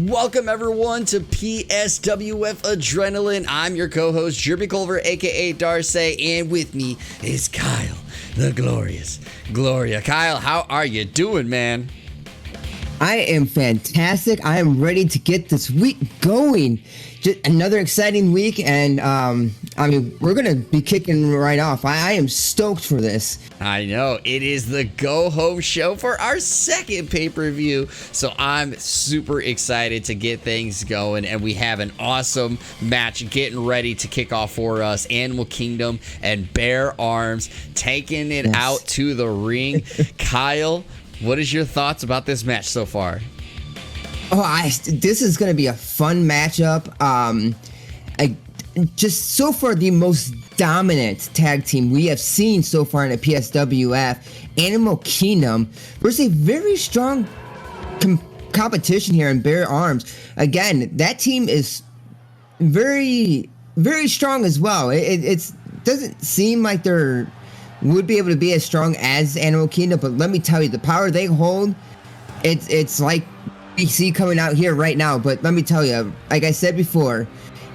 Welcome everyone to PSWF Adrenaline. I'm your co-host Jerby Culver, aka Darsay, and with me is Kyle, the glorious Gloria. Kyle, how are you doing, man? I am fantastic. I am ready to get this week going. Just another exciting week, and I mean, we're gonna be kicking right off. I am stoked for this. I know, it is the go-home show for our second pay-per-view, so I'm super excited to get things going, and we have an awesome match getting ready to kick off for us. Animal Kingdom and Bare Arms taking it out to the ring. Kyle, what is your thoughts about this match so far? This is going to be a fun matchup. Just so far the most dominant tag team we have seen so far in the PSWF, Animal Kingdom, versus a very strong competition here in Bare Arms. Again, that team is very, very strong as well. It doesn't seem like they're would be able to be as strong as Animal Kingdom, but let me tell you, the power they hold, it's like we see coming out here right now. But let me tell you, like I said before,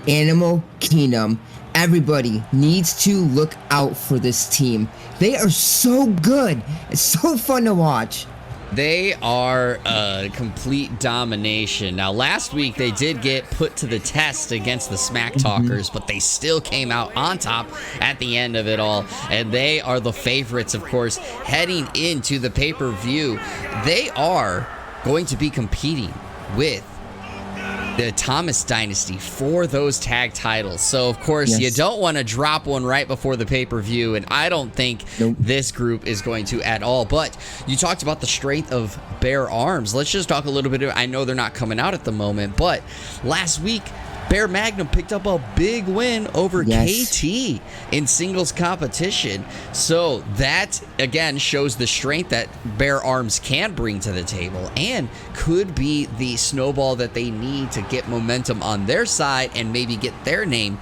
Animal Kingdom, everybody needs to look out for this team. They are so good. It's so fun to watch. They are a complete domination. Now, last week they did get put to the test against the Smack Talkers, but they still came out on top at the end of it all. And they are the favorites, of course, heading into the pay-per-view. They are going to be competing with the Thomas Dynasty for those tag titles. So, of course, you don't want to drop one right before the pay-per-view, and I don't think this group is going to at all. But you talked about the strength of Bare Arms. Let's just talk a little bit. I know they're not coming out at the moment, but last week, Bear Magnum picked up a big win over KT in singles competition. So that, again, shows the strength that Bare Arms can bring to the table and could be the snowball that they need to get momentum on their side and maybe get their name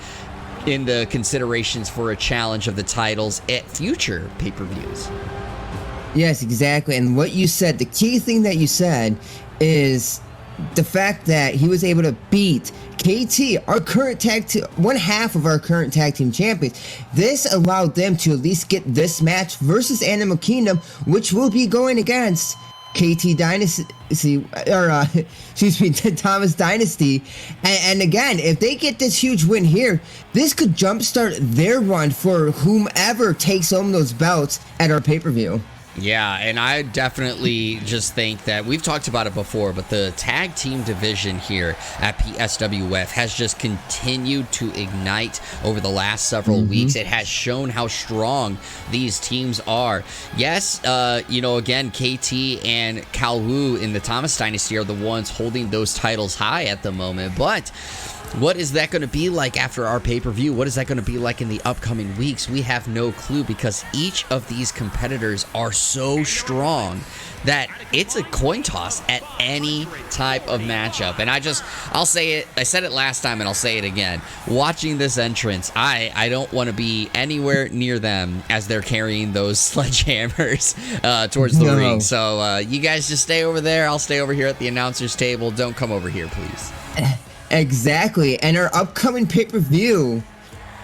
in the considerations for a challenge of the titles at future pay-per-views. Yes, exactly. And what you said, the key thing that you said is the fact that he was able to beat KT, our current tag team, one half of our current tag team champions. This allowed them to at least get this match versus Animal Kingdom, which will be going against KT Dynasty, or excuse me, Thomas Dynasty. And again, if they get this huge win here, this could jumpstart their run for whomever takes home those belts at our pay-per-view. Yeah, and I definitely just think that we've talked about it before, but the tag team division here at PSWF has just continued to ignite over the last several weeks. It has shown how strong these teams are. Yes, you know, again, KT and Calwu in the Thomas Dynasty are the ones holding those titles high at the moment, but what is that going to be like after our pay-per-view? What is that going to be like in the upcoming weeks? We have no clue, because each of these competitors are so strong that it's a coin toss at any type of matchup. And I'll say it, I said it last time and I'll say it again. Watching this entrance, I don't want to be anywhere near them as they're carrying those sledgehammers towards the ring. So you guys just stay over there. I'll stay over here at the announcer's table. Don't come over here, please. Exactly. And our upcoming pay-per-view,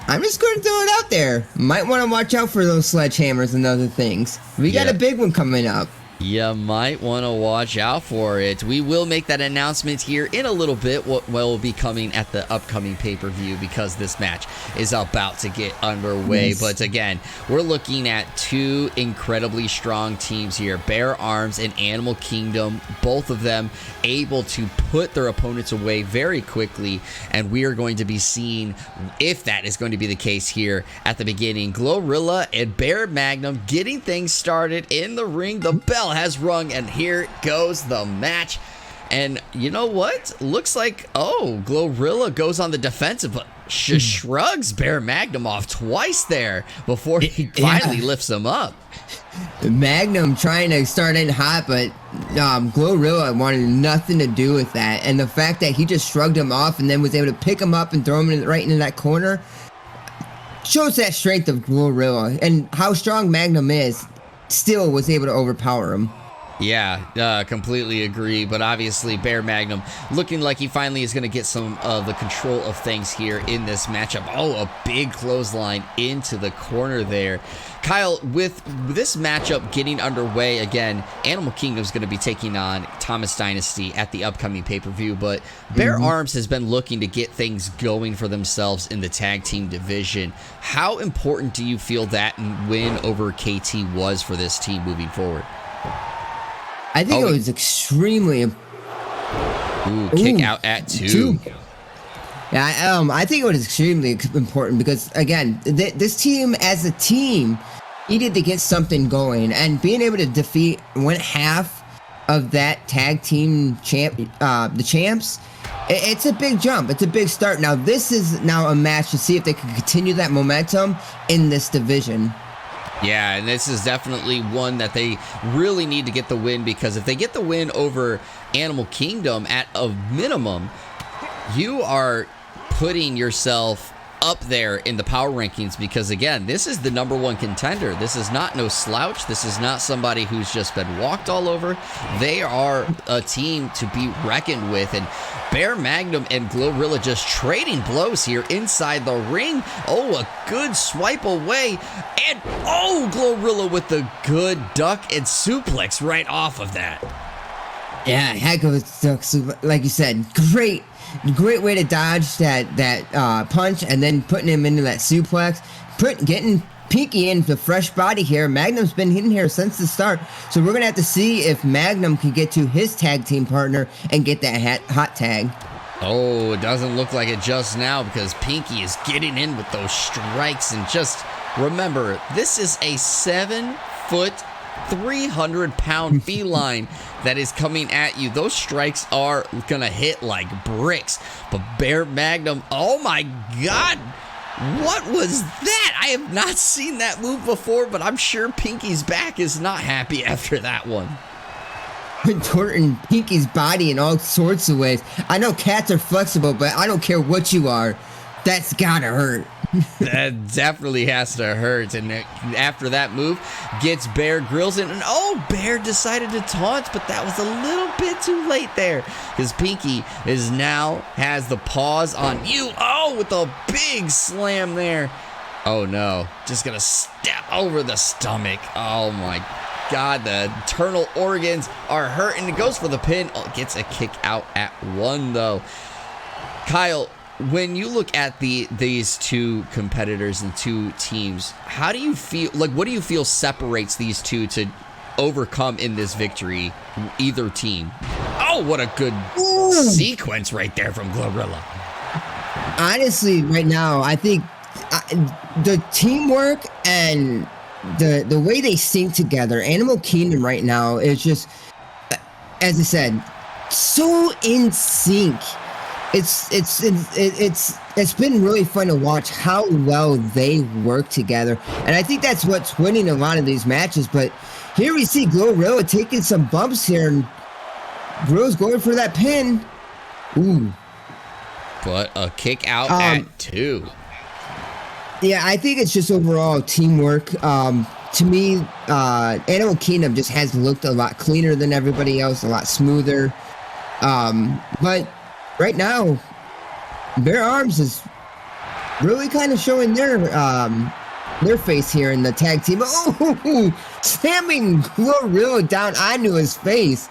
I'm just going to throw it out there. Might want to watch out for those sledgehammers and other things. We got a big one coming up. You might want to watch out for it. We will make that announcement here in a little bit, what will be coming at the upcoming pay-per-view, because this match is about to get underway. Yes. But again, we're looking at two incredibly strong teams here, Bare Arms and Animal Kingdom, both of them able to put their opponents away very quickly, and we are going to be seeing if that is going to be the case here at the beginning. Gloria and Bear Magnum getting things started in the ring. The bell has rung, and here goes the match. And you know what? Looks like, Gloria goes on the defensive, but just shrugs Bear Magnum off twice there before he finally lifts him up. Magnum trying to start in hot, but Glorilla wanted nothing to do with that. And the fact that he just shrugged him off and then was able to pick him up and throw him right into that corner shows that strength of Glorilla and how strong Magnum is. Still was able to overpower him. Yeah, completely agree. But obviously, Bear Magnum looking like he finally is going to get some of the control of things here in this matchup. Oh, a big clothesline into the corner there. Kyle, with this matchup getting underway again, Animal Kingdom is going to be taking on Thomas Dynasty at the upcoming pay-per-view. But Bear Arms has been looking to get things going for themselves in the tag team division. How important do you feel that win over KT was for this team moving forward? I think it was extremely. Kick out at 2. Yeah, I think it was extremely important because again, this team as a team needed to get something going, and being able to defeat one half of that tag team the champs, it's a big jump. It's a big start. Now this is now a match to see if they can continue that momentum in this division. Yeah, and this is definitely one that they really need to get the win, because if they get the win over Animal Kingdom at a minimum, you are putting yourself up there in the power rankings, because again, this is the #1 contender. This is not no slouch. This is not somebody who's just been walked all over. They are a team to be reckoned with, and Bear Magnum and Glorilla just trading blows here inside the ring. Oh, a good swipe away, and oh, Glorilla with the good duck and suplex right off of that. Yeah, heck of a duck suplex, like you said. Great way to dodge that punch and then putting him into that suplex. Getting Pinky into fresh body here. Magnum's been hitting here since the start, so we're gonna have to see if Magnum can get to his tag team partner and get that hot tag. Oh, it doesn't look like it just now, because Pinky is getting in with those strikes. And just remember, this is a 7-foot 300-pound feline that is coming at you. Those strikes are gonna hit like bricks. But Bear Magnum, oh my god, what was that? I have not seen that move before, but I'm sure Pinky's back is not happy after that one. Contorting Pinky's body in all sorts of ways. I know cats are flexible, but I don't care what you are. That's gotta hurt. That definitely has to hurt. And after that move, gets Bear grills in. And oh, Bear decided to taunt, but that was a little bit too late there, because Pinky is now has the paws on you. Oh, with a big slam there. Oh no, just gonna step over the stomach. Oh my god, the internal organs are hurting. It goes for the pin. Oh, gets a kick out at 1 though. Kyle, when you look at these two competitors and two teams, how do you feel? Like, what do you feel separates these two to overcome in this victory? Either team. Oh, what a good sequence right there from Glorilla. Honestly, right now, I think the teamwork and the way they sync together, Animal Kingdom right now is just, as I said, so in sync. It's been really fun to watch how well they work together, and I think that's what's winning a lot of these matches. But here we see Glorilla taking some bumps here, and Gorilla's going for that pin. Ooh, but a kick out at 2. Yeah, I think it's just overall teamwork. To me, Animal Kingdom just has looked a lot cleaner than everybody else, a lot smoother. But right now, Bear Arms is really kind of showing their face here in the tag team. Oh, slamming Glorilla down onto his face.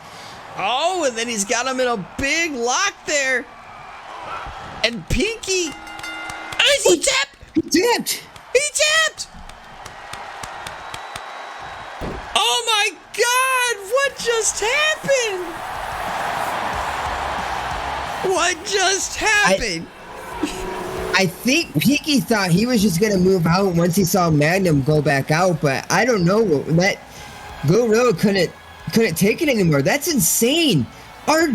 Oh, and then he's got him in a big lock there. And Pinky, he tapped. He tapped. He tapped. Oh my God, what just happened? What just happened? I think Pinky thought he was just going to move out once he saw Magnum go back out, but I don't know. That Glorilla couldn't take it anymore. That's insane. Our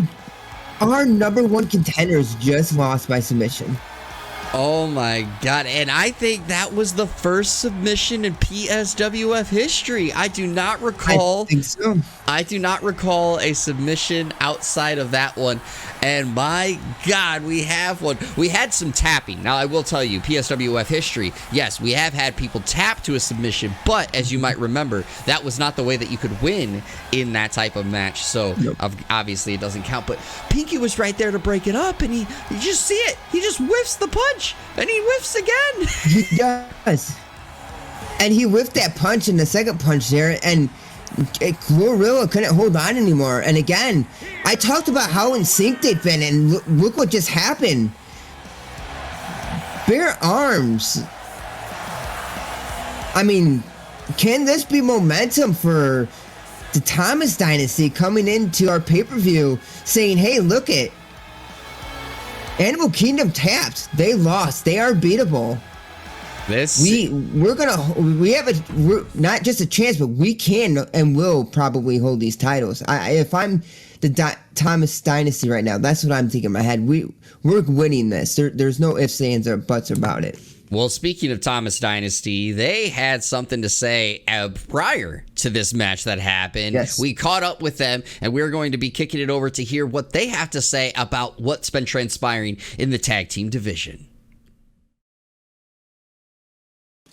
#1 contenders just lost by submission. Oh my God. And I think that was the first submission in PSWF history. I do not recall. I think so. I do not recall a submission outside of that one. And my God, we have one. We had some tapping. Now, I will tell you, PSWF history, yes, we have had people tap to a submission, but as you might remember, that was not the way that you could win in that type of match. So obviously it doesn't count. But Pinky was right there to break it up, and you just see it. He just whiffs the punch, and he whiffs again. He does. And he whiffed that punch in the second punch there, and Gloria couldn't hold on anymore. And again, I talked about how in sync they've been, and look what just happened. Bare arms. I mean, can this be momentum for the Thomas Dynasty coming into our pay-per-view saying, hey, look it. Animal Kingdom tapped. They lost. They are beatable. We have not just a chance, but we can and will probably hold these titles. If I'm the Thomas Dynasty right now, that's what I'm thinking in my head. We're winning this. There's no ifs, ands, or buts about it. Well, speaking of Thomas Dynasty, they had something to say prior to this match that happened. Yes. We caught up with them, and we're going to be kicking it over to hear what they have to say about what's been transpiring in the tag team division.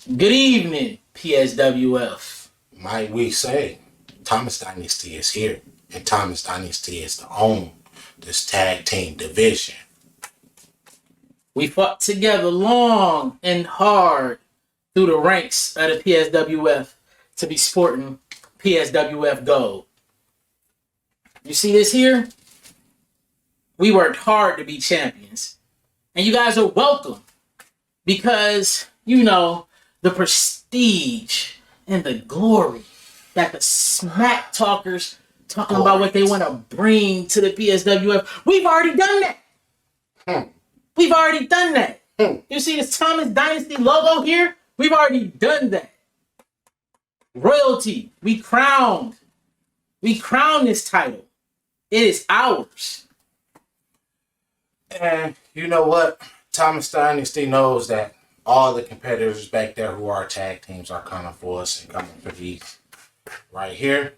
Good evening, PSWF. Might we say, Thomas Dynasty is here, and Thomas Dynasty is to own this tag team division. We fought together long and hard through the ranks of the PSWF to be sporting PSWF gold. You see this here? We worked hard to be champions. And you guys are welcome because, you know, the prestige and the glory that the smack talkers talking about what they want to bring to the PSWF. We've already done that. We've already done that. You see this Thomas Dynasty logo here? We've already done that. Royalty. We crowned this title. It is ours. And you know what? Thomas Dynasty knows that all the competitors back there who are tag teams are coming for us and coming for these. Right here,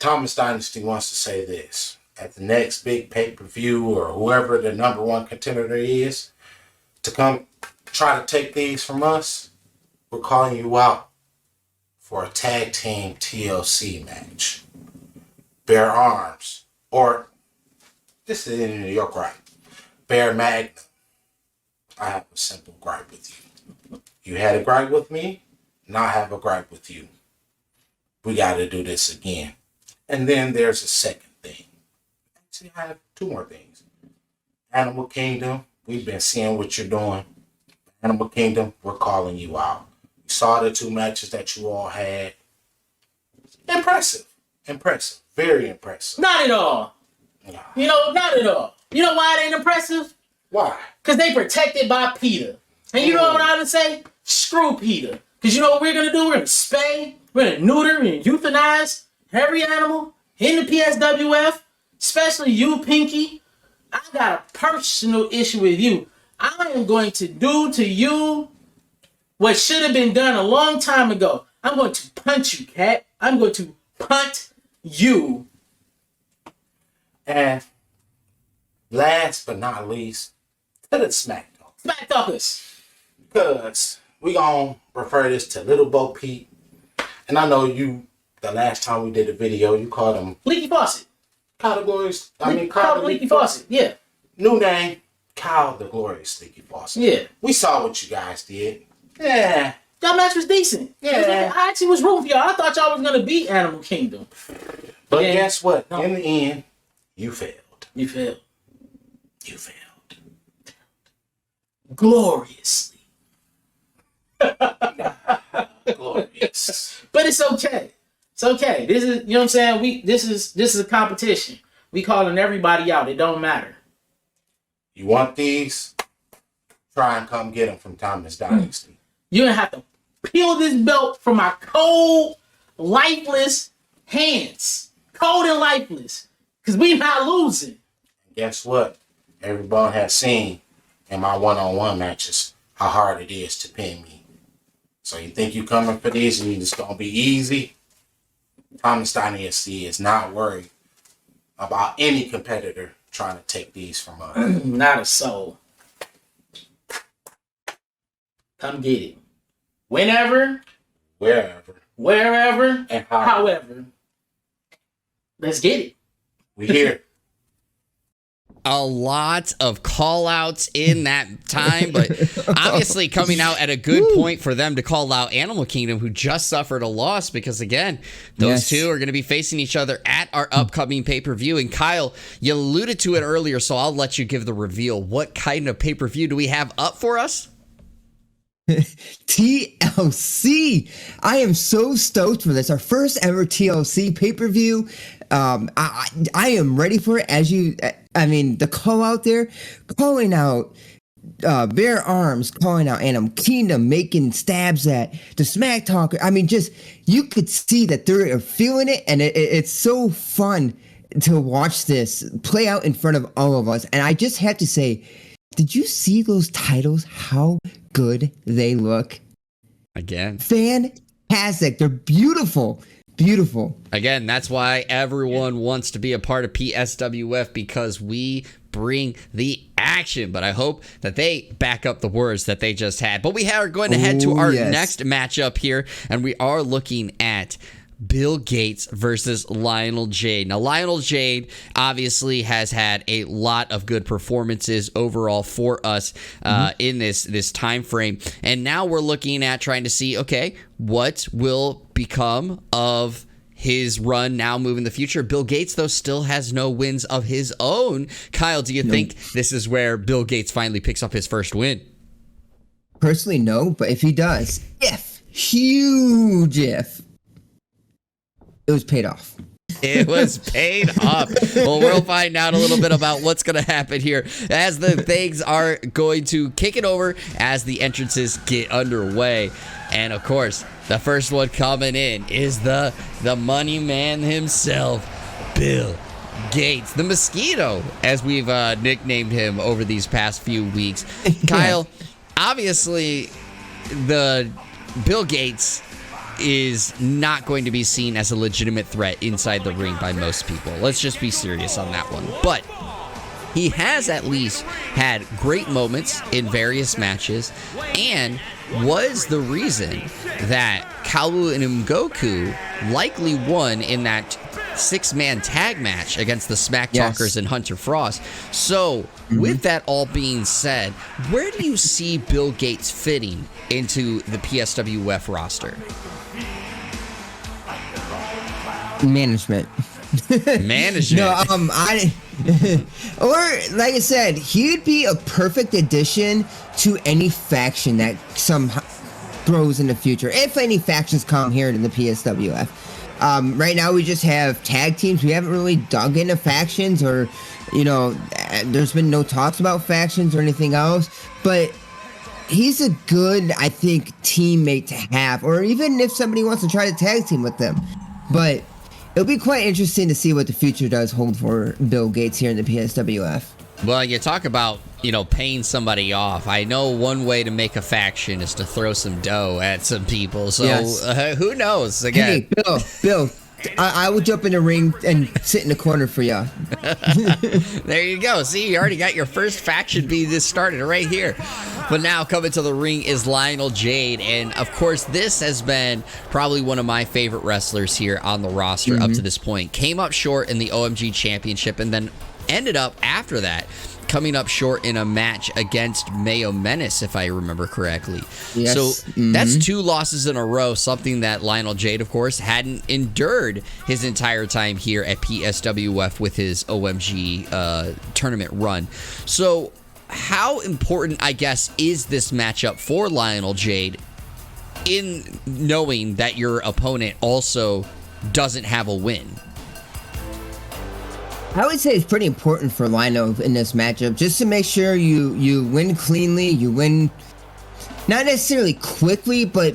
Thomas Dynasty wants to say this. At the next big pay-per-view or whoever the number one contender is to come try to take these from us, we're calling you out for a tag team TLC match. Bare arms. Or, this is in New York, right? Bare Magnum. I have a simple gripe with you. You had a gripe with me, now I have a gripe with you. We got to do this again. And then there's a second thing. Actually, I have two more things. Animal Kingdom, we've been seeing what you're doing. Animal Kingdom, we're calling you out. We saw the two matches that you all had. Impressive. Impressive. Very impressive. Not at all. Yeah. You know, not at all. You know why it ain't impressive? Why? Because they protected by PETA. And you know what I would say? Screw PETA. Because you know what we're going to do? We're going to spay, we're going to neuter, and euthanize every animal in the PSWF, especially you, Pinky. I got a personal issue with you. I am going to do to you what should have been done a long time ago. I'm going to punch you, cat. I'm going to punt you. And last but not least, to the Smack Talk. Smack Talkers. Because we gonna refer this to Little Bo Peep. And I know you, the last time we did a video, you called him Leaky Faucet. Kyle the Glorious. Kyle the Leaky Faucet. Yeah. New name, Kyle the Glorious Leaky Faucet. Yeah. We saw what you guys did. Yeah. Y'all match was decent. Yeah. I actually was rooting for y'all. I thought y'all was gonna beat Animal Kingdom. But Yeah. guess what? No. In the end, you failed. You failed. You failed. Gloriously. Glorious. But it's okay. It's okay. This is, you know what I'm saying? This is a competition. We calling everybody out. It don't matter. You want these? Try and come get them from Thomas Dynasty. You're gonna have to peel this belt from my cold, lifeless hands. Cold and lifeless. Because we not losing. Guess what? Everyone has seen in my one-on-one matches how hard it is to pin me. So you think you coming for these and it's going to be easy? Thomas Dynasty is not worried about any competitor trying to take these from us. Not a soul. Come get it. Whenever, wherever, and however. Let's get it. We here. A lot of call outs in that time, but obviously coming out at a good point for them to call out Animal Kingdom, who just suffered a loss, because again, those two are going to be facing each other at our upcoming pay-per-view. And Kyle, you alluded to it earlier, so I'll let you give the reveal. What kind of pay-per-view do we have up for us? TLC. I am so stoked for this. Our first ever TLC pay-per-view. I am ready for it. The call out there, calling out Bare Arms, calling out Animal Kingdom, making stabs at the Smack Talker. I mean, just, you could see that they're feeling it, and it's so fun to watch this play out in front of all of us. And I just have to say, did you see those titles? How good they look. Again. Fantastic. They're beautiful. Beautiful. Again, that's why everyone wants to be a part of PSWF, because we bring the action. But I hope that they back up the words that they just had. But we are going to head to our next matchup here, and we are looking at Bill Gates versus Lionel Jeid. Now, Lionel Jeid obviously has had a lot of good performances overall for us in this time frame, and now we're looking at trying to see, okay, what will become of his run now moving the future. Bill Gates, though, still has no wins of his own. Kyle, do you think this is where Bill Gates finally picks up his first win? Personally, no, but if he does, huge if, it was paid off. It was paid off. Well, we'll find out a little bit about what's going to happen here as the things are going to kick it over as the entrances get underway. And, of course, the first one coming in is the money man himself, Bill Gates, the Mosquito, as we've nicknamed him over these past few weeks. Kyle, obviously, the Bill Gates is not going to be seen as a legitimate threat inside the ring by most people. Let's just be serious on that one. But he has at least had great moments in various matches, and was the reason that Calwu and Mgoku likely won in that 6-man tag match against the Smack Talkers and Hunter Frost. So, with that all being said, where do you see Bill Gates fitting into the PSWF roster? Management. No, or like I said, he'd be a perfect addition to any faction that grows in the future, if any factions come here in the PSWF. Right now we just have tag teams. We haven't really dug into factions, or there's been no talks about factions or anything else, but he's a good, I think, teammate to have, or even if somebody wants to try to tag team with them. But it'll be quite interesting to see what the future does hold for Bill Gates here in the PSWF. Well, you talk about, paying somebody off. I know one way to make a faction is to throw some dough at some people. So who knows? Again, hey, Bill, I will jump in the ring and sit in the corner for ya. There you go. See, you already got your first faction being this started right here. But now coming to the ring is Lionel Jeid. And, of course, this has been probably one of my favorite wrestlers here on the roster up to this point. Came up short in the OMG Championship, and then ended up, after that, coming up short in a match against Mayo Menace, if I remember correctly. Yes. So that's 2 losses in a row, something that Lionel Jeid, of course, hadn't endured his entire time here at PSWF with his OMG tournament run. So how important, I guess, is this matchup for Lionel Jeid in knowing that your opponent also doesn't have a win? I would say it's pretty important for Lionel in this matchup, just to make sure you win cleanly, you win not necessarily quickly, but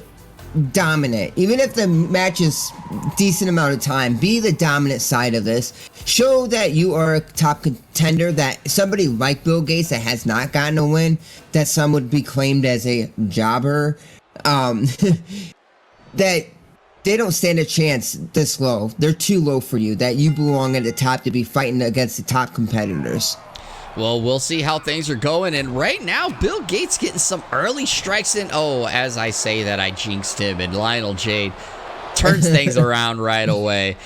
dominant. Even if the match is decent amount of time, be the dominant side of this. Show that you are a top contender, that somebody like Bill Gates that has not gotten a win, that some would be claimed as a jobber, that they don't stand a chance this low. They're too low for you, that you belong at the top to be fighting against the top competitors. Well, we'll see how things are going. And right now, Bill Gates getting some early strikes in. Oh, as I say that, I jinxed him. And Lionel Jeid turns things around right away.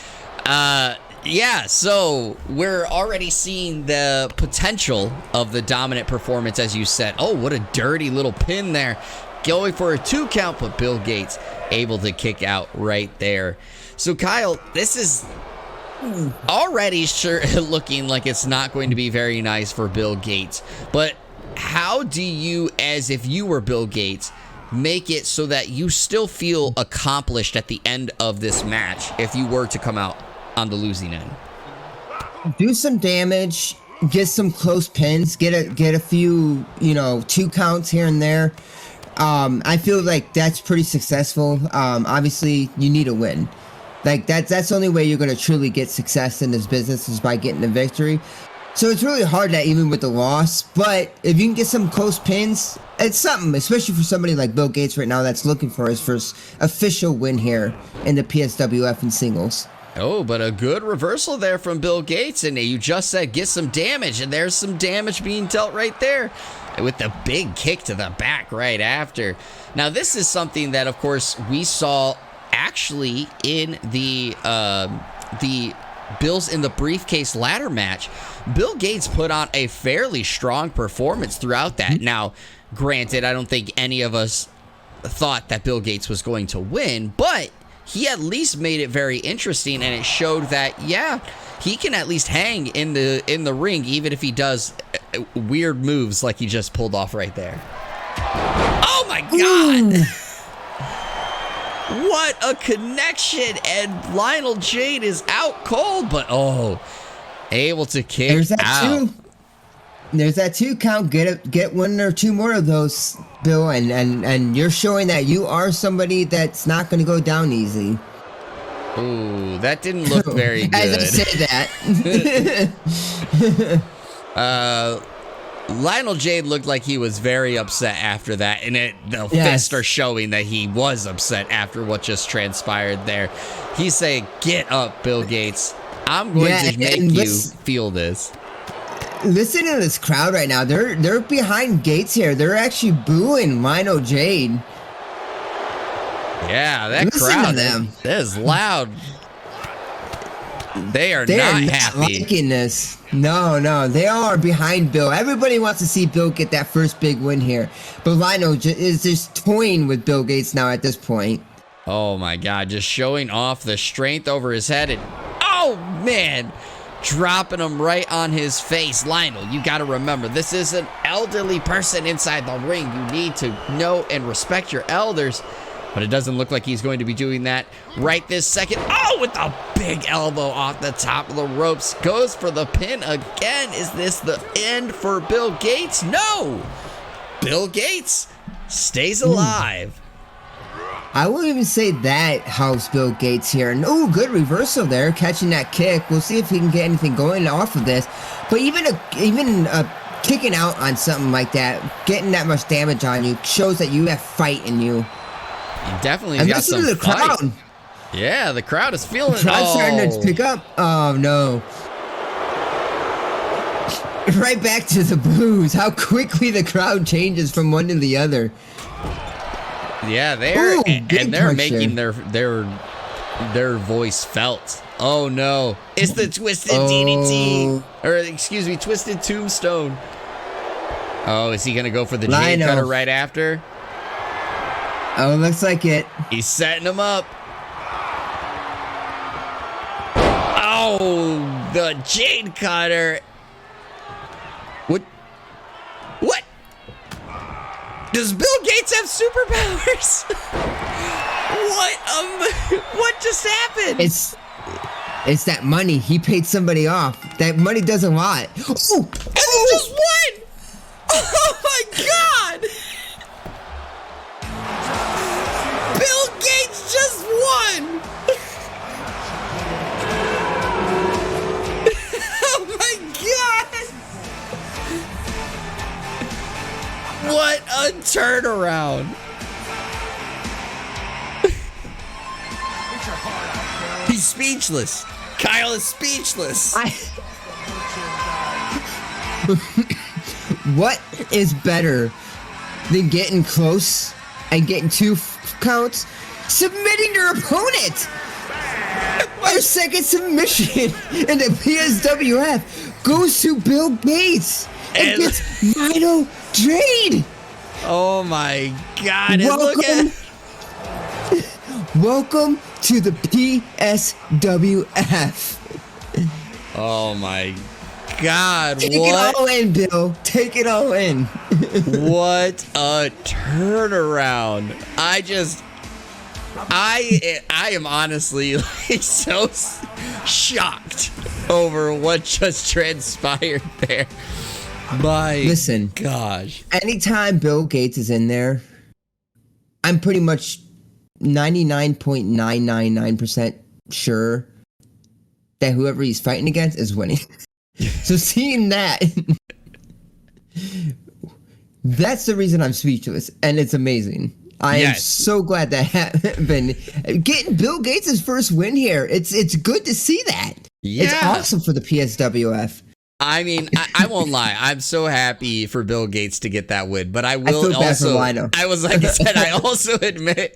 Yeah, so we're already seeing the potential of the dominant performance, as you said. Oh, what a dirty little pin there. Going for a 2 count, but Bill Gates able to kick out right there. So, Kyle, this is already sure looking like it's not going to be very nice for Bill Gates. But how do you, as if you were Bill Gates, make it so that you still feel accomplished at the end of this match if you were to come out on the losing end? Do some damage, get some close pins, get a few, 2 counts here and there. I feel like that's pretty successful. Obviously, you need a win. Like that's the only way you're gonna truly get success in this business, is by getting a victory. So it's really hard that even with the loss, but if you can get some close pins, it's something, especially for somebody like Bill Gates right now that's looking for his first official win here in the PSWF in singles. Oh, but a good reversal there from Bill Gates, and you just said get some damage, and there's some damage being dealt right there with the big kick to the back right after. Now, this is something that, of course, we saw actually in the Bills in the Briefcase ladder match. Bill Gates put on a fairly strong performance throughout that. Now, granted, I don't think any of us thought that Bill Gates was going to win, but he at least made it very interesting, and it showed that, yeah, he can at least hang in the ring, even if he does weird moves like he just pulled off right there. Oh my God! What a connection! And Lionel Jeid is out cold, but able to kick There's that out. 2. There's that 2 count. Get 1 or 2 more of those, Bill, and you're showing that you are somebody that's not going to go down easy. Ooh, that didn't look very good. As I say that. Lionel Jeid looked like he was very upset after that, and the fists are showing that he was upset after what just transpired there. He's saying, "Get up, Bill Gates. I'm going to make you feel this." Listen to this crowd right now. They're behind Gates here. They're actually booing Lionel Jeid. Yeah, that crowd is loud. They are not happy. Liking this. No, they all are behind Bill. Everybody wants to see Bill get that first big win here, but Lionel is just toying with Bill Gates now at this point. Oh my God, just showing off the strength over his head, and oh man, dropping him right on his face. Lionel, you got to remember, this is an elderly person inside the ring. You need to know and respect your elders. But it doesn't look like he's going to be doing that right this second. Oh, with a big elbow off the top of the ropes. Goes for the pin again. Is this the end for Bill Gates? No. Bill Gates stays alive. I won't even say that helps Bill Gates here. And good reversal there, catching that kick. We'll see if he can get anything going off of this. But even kicking out on something like that, getting that much damage on you, shows that you have fight in you. He definitely and got some listen to the fight. crowd. Yeah, the crowd is feeling it. The crowd's starting to pick up. Oh, no. Right back to the boos. How quickly the crowd changes from one to the other. Yeah, they're making their voice felt. Oh no, it's the twisted DDT, or excuse me, twisted tombstone. Oh, is he gonna go for the Jeid cutter right after? Oh, looks like it. He's setting him up. Oh, the Jeid cutter. What? Does Bill Gates have superpowers? What just happened? It's that money. He paid somebody off. That money does a lot. Oh, and he just won! Oh my God! Bill turnaround. He's speechless. Kyle is speechless. What is better than getting close and getting 2 counts? Submitting your opponent! Our second submission in the PSWF goes to Bill Gates against Lionel Jeid. Oh my God! Welcome to the PSWF. Oh my God! Take it all in, Bill. Take it all in. What a turnaround! I am honestly like so shocked over what just transpired there. Listen, gosh. Anytime Bill Gates is in there, I'm pretty much 99.999% sure that whoever he's fighting against is winning. So seeing that, that's the reason I'm speechless, and it's amazing. I am so glad that happened. Getting Bill Gates' first win here, it's good to see that. Yeah. It's awesome for the PSWF. I mean, I won't lie. I'm so happy for Bill Gates to get that win, but I will feel bad for Lionel. I said, I also admit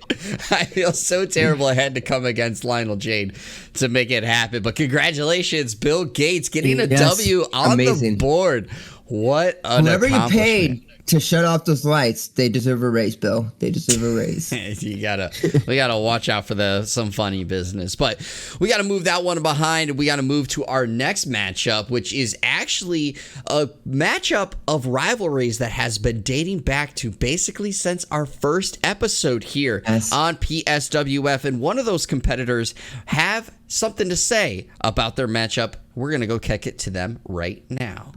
I feel so terrible I had to come against Lionel Jeid to make it happen. But congratulations, Bill Gates, getting a W on the board. What an Whoever you accomplishment. paid to shut off those lights, they deserve a raise, Bill. They deserve a raise. we gotta watch out for some funny business. But we gotta move that one behind, and we gotta move to our next matchup, which is actually a matchup of rivalries that has been dating back to basically since our first episode here on PSWF. And one of those competitors have something to say about their matchup. We're gonna go kick it to them right now.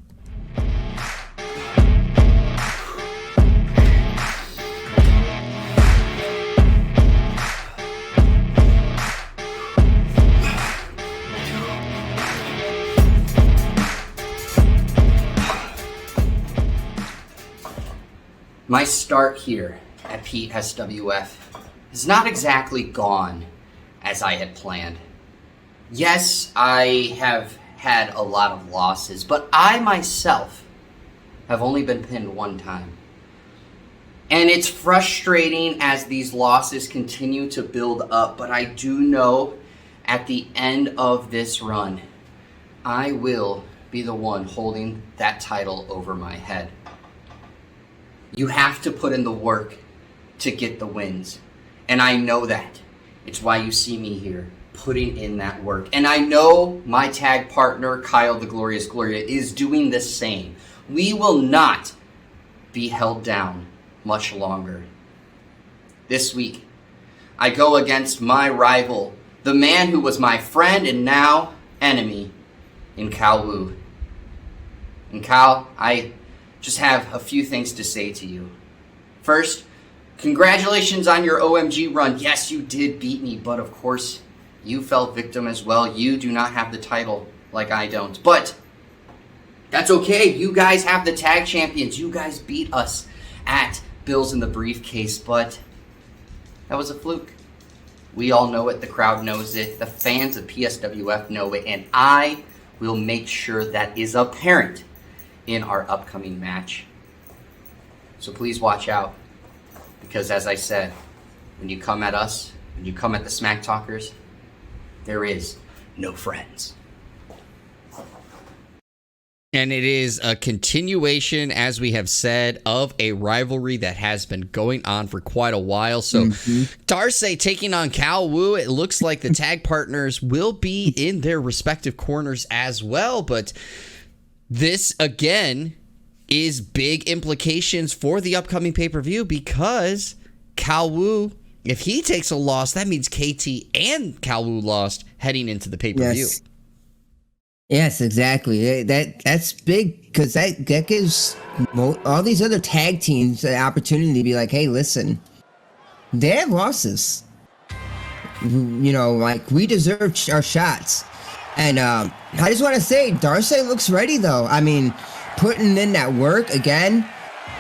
My start here at PSWF is not exactly gone as I had planned. Yes, I have had a lot of losses, but I myself have only been pinned one time. And it's frustrating as these losses continue to build up, but I do know at the end of this run, I will be the one holding that title over my head. You have to put in the work to get the wins. And I know that. It's why you see me here, putting in that work. And I know my tag partner, Kyle the Glorious Gloria, is doing the same. We will not be held down much longer. This week, I go against my rival, the man who was my friend and now enemy, in Calwu. And Cal, I just have a few things to say to you. First, congratulations on your OMG run. Yes, you did beat me, but of course, you fell victim as well. You do not have the title like I don't. But that's okay. You guys have the tag champions. You guys beat us at Bills in the Briefcase, but that was a fluke. We all know it. The crowd knows it. The fans of PSWF know it. And I will make sure that is apparent in our upcoming match. So please watch out, because as I said, when you come at us, when you come at the Smack Talkers, there is no friends. And it is a continuation, as we have said, of a rivalry that has been going on for quite a while. So Darsay taking on Calwu. It looks like the tag partners will be in their respective corners as well, but this, again, is big implications for the upcoming pay-per-view, because Calwu, if he takes a loss, that means KT and Calwu lost heading into the pay-per-view. Yes, exactly. That's big, because that gives all these other tag teams an opportunity to be like, hey, listen, they have losses. You know, like, we deserve our shots. And I just want to say, Darsay looks ready, though. I mean, putting in that work again.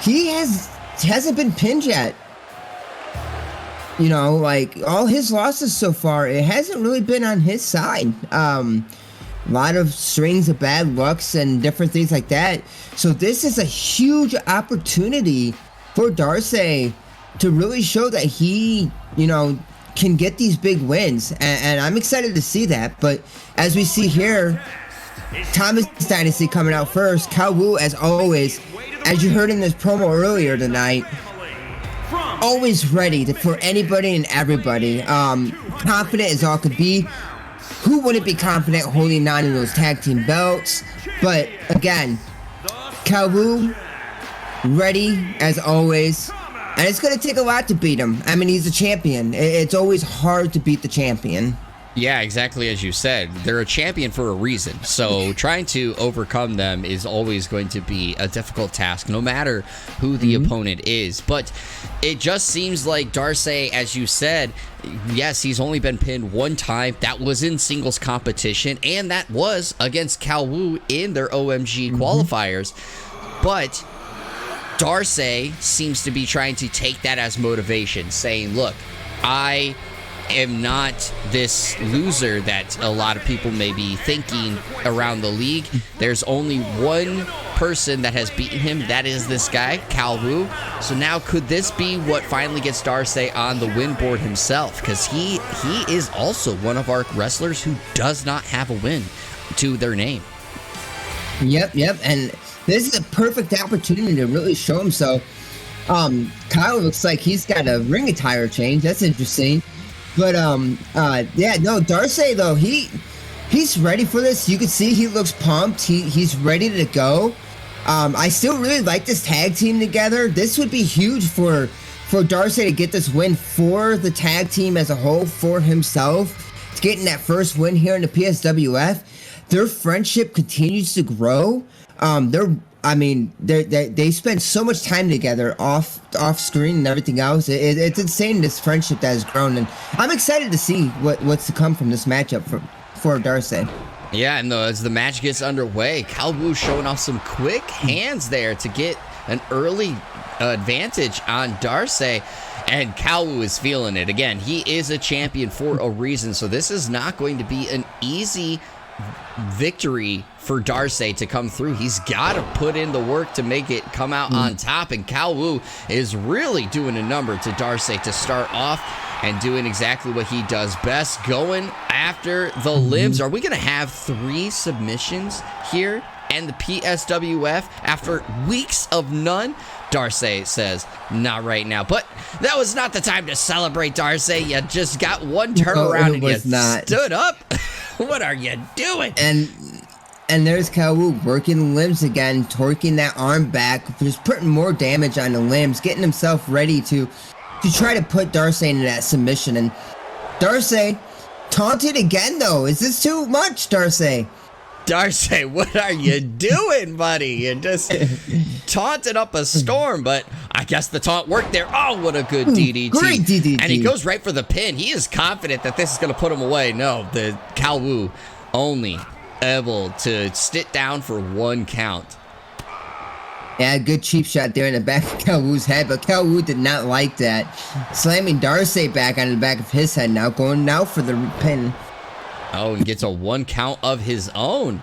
He has hasn't been pinned yet. You know, like all his losses so far, it hasn't really been on his side. A lot of strings of bad lucks and different things like that. So this is a huge opportunity for Darsay to really show that he, you know, can get these big wins. And I'm excited to see that. But as we see here, Thomas Dynasty coming out first. Calwu, as always, as you heard in this promo earlier tonight, always ready for anybody and everybody. Confident as all could be. Who wouldn't be confident holding on to those tag team belts? But again, Calwu, ready as always. And it's going to take a lot to beat him. I mean, he's a champion. It's always hard to beat the champion. Yeah, exactly as you said. They're a champion for a reason. So trying to overcome them is always going to be a difficult task, no matter who the opponent is. But it just seems like Darsay, as you said, yes, he's only been pinned one time. That was in singles competition, and that was against Calwu in their OMG qualifiers. But Darsay seems to be trying to take that as motivation, saying, look, I am not this loser that a lot of people may be thinking around the league. There's only one person that has beaten him. That is this guy, Calwu. So now could this be what finally gets Darsay on the win board himself? Because he is also one of our wrestlers who does not have a win to their name. Yep. And this is a perfect opportunity to really show himself. Kyle looks like he's got a ring attire change. That's interesting. But yeah, no, Darsay though, he's ready for this. You can see he looks pumped. He's ready to go. I still really like this tag team together. This would be huge for Darsay to get this win for the tag team as a whole, for himself. It's getting that first win here in the PSWF. Their friendship continues to grow. They spend so much time together off screen and everything else. It's insane, this friendship that has grown, and I'm excited to see what's to come from this matchup for Darsay. Yeah, and as the match gets underway, Calwu showing off some quick hands there to get an early advantage on Darsay. And Calwu is feeling it. Again, he is a champion for a reason, so this is not going to be an easy victory for Darsay to come through. He's got to put in the work to make it come out on top, and Calwu is really doing a number to Darsay to start off and doing exactly what he does best, going after the limbs. Are we going to have 3 submissions here and the PSWF after weeks of none? Darsay says, not right now. But that was not the time to celebrate, Darsay. You just got one turnaround and you stood up. What are you doing? And there's Calwu working the limbs again, torquing that arm back, just putting more damage on the limbs, getting himself ready to try to put Darsay into that submission. And Darsay taunted again, though. Is this too much, Darsay? Darsay, what are you doing, buddy? You just taunted up a storm, but I guess the taunt worked there. Oh, what a good DDT. Great DDT. And he goes right for the pin. He is confident that this is going to put him away. No, the Calwu only able to sit down for 1 count. Yeah, good cheap shot there in the back of Calwu's head, but Calwu did not like that. Slamming Darsay back on the back of his head now, going now for the pin. Oh, and gets a 1 count of his own.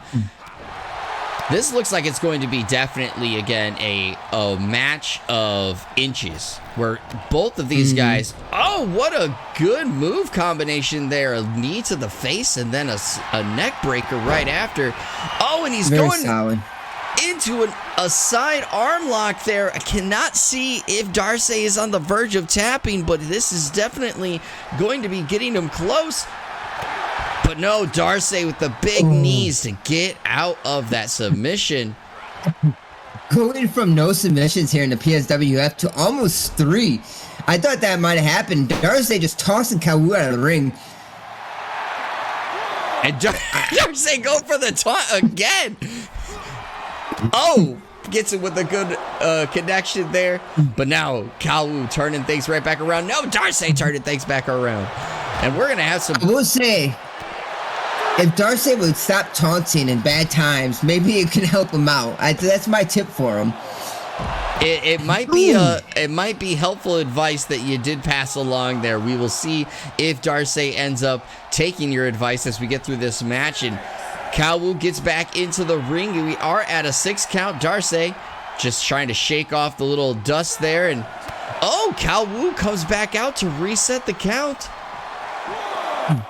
This looks like it's going to be definitely, again, a match of inches, where both of these guys... Oh, what a good move combination there. A knee to the face and then a neck breaker right after. Oh, and he's Very going solid. Into a side arm lock there. I cannot see if Darsay is on the verge of tapping, but this is definitely going to be getting him close. But no, Darsay with the big knees to get out of that submission. Going from no submissions here in the PSWF to almost 3. I thought that might have happened. Darsay just tossing Calwu out of the ring. And Darsay go for the taunt again. Oh, gets it with a good connection there. But now Calwu turning things right back around. No, Darsay turning things back around. And we're going to have some... I will say, if Darsay would stop taunting in bad times, maybe it can help him out. That's my tip for him. It might be helpful advice that you did pass along there. We will see if Darsay ends up taking your advice as we get through this match. And Calwu gets back into the ring. We are at a 6 count. Darsay just trying to shake off the little dust there. And Calwu comes back out to reset the count.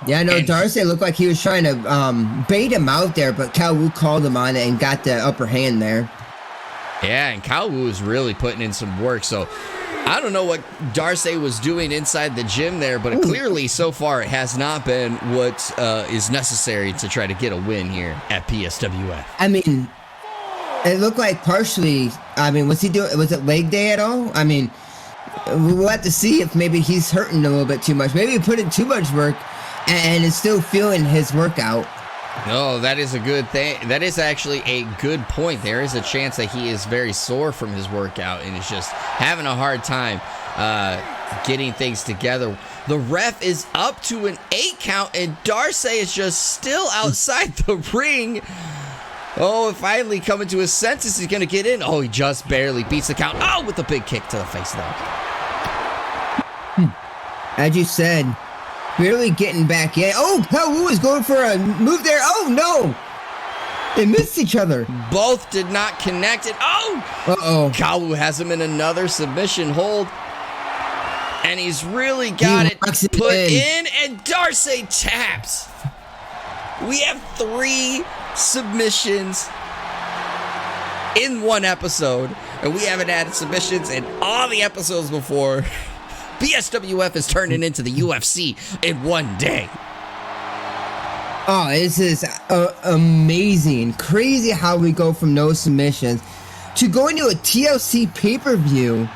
Yeah, no, Darsay looked like he was trying to bait him out there, but Calwu called him on it and got the upper hand there. Yeah, and Calwu is really putting in some work. So I don't know what Darsay was doing inside the gym there, but clearly so far it has not been what is necessary to try to get a win here at PSWF. I mean, it looked like partially, was it leg day at all? I mean, we'll have to see if maybe he's hurting a little bit too much. Maybe he put in too much work and is still feeling his workout. No, that is a good thing. That is actually a good point. There is a chance that he is very sore from his workout and is just having a hard time getting things together. The ref is up to an 8 count, and Darsay is just still outside the ring. Finally coming to his senses. He's going to get in. He just barely beats the count. With a big kick to the face, though. As you said, barely getting back in. Calwu is going for a move there. No! They missed each other. Both did not connect it. Calwu has him in another submission hold. And he's really got it put in, and Darsay taps. We have 3 submissions in one episode, and we haven't had submissions in all the episodes before. PSWF is turning into the UFC in one day. This is amazing. Crazy how we go from no submissions to going to a TLC pay-per-view,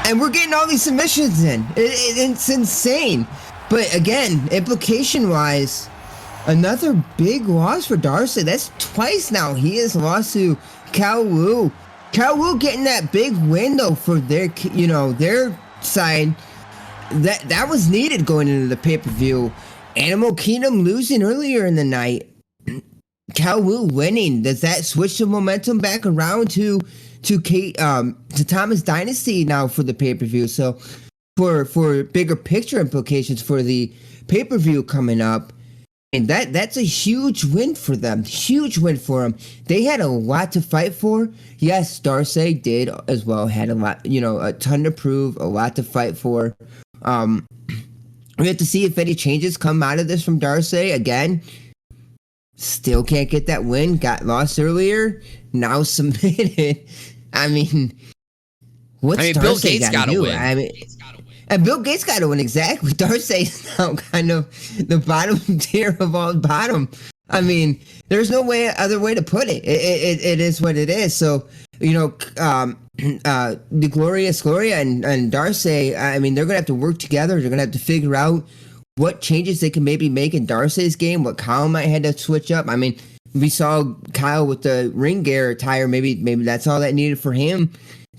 and we're getting all these submissions in. It's insane. But again, implication-wise, another big loss for Darsay. That's twice now he has lost to Calwu. Calwu getting that big win though for their side. That was needed going into the pay-per-view. Animal Kingdom losing earlier in the night. Calwu winning. Does that switch the momentum back around to Thomas Dynasty now for the pay-per-view? So for bigger picture implications for the pay-per-view coming up. And that's a huge win for them. Huge win for them. They had a lot to fight for. Yes, Darsay did as well. Had a lot, a ton to prove, a lot to fight for. We have to see if any changes come out of this from Darsay. Again, still can't get that win. Got lost earlier. Now submitted. What's Darsay Bill Gates got to win. And Bill Gates got to win, exactly. Darsay is now kind of the bottom tier of all bottom. There's no other way to put it. It is what it is. So, the Gloria and Darsay, they're going to have to work together. They're going to have to figure out what changes they can maybe make in Darsay's game, what Kyle might have to switch up. We saw Kyle with the ring gear attire. Maybe that's all that needed for him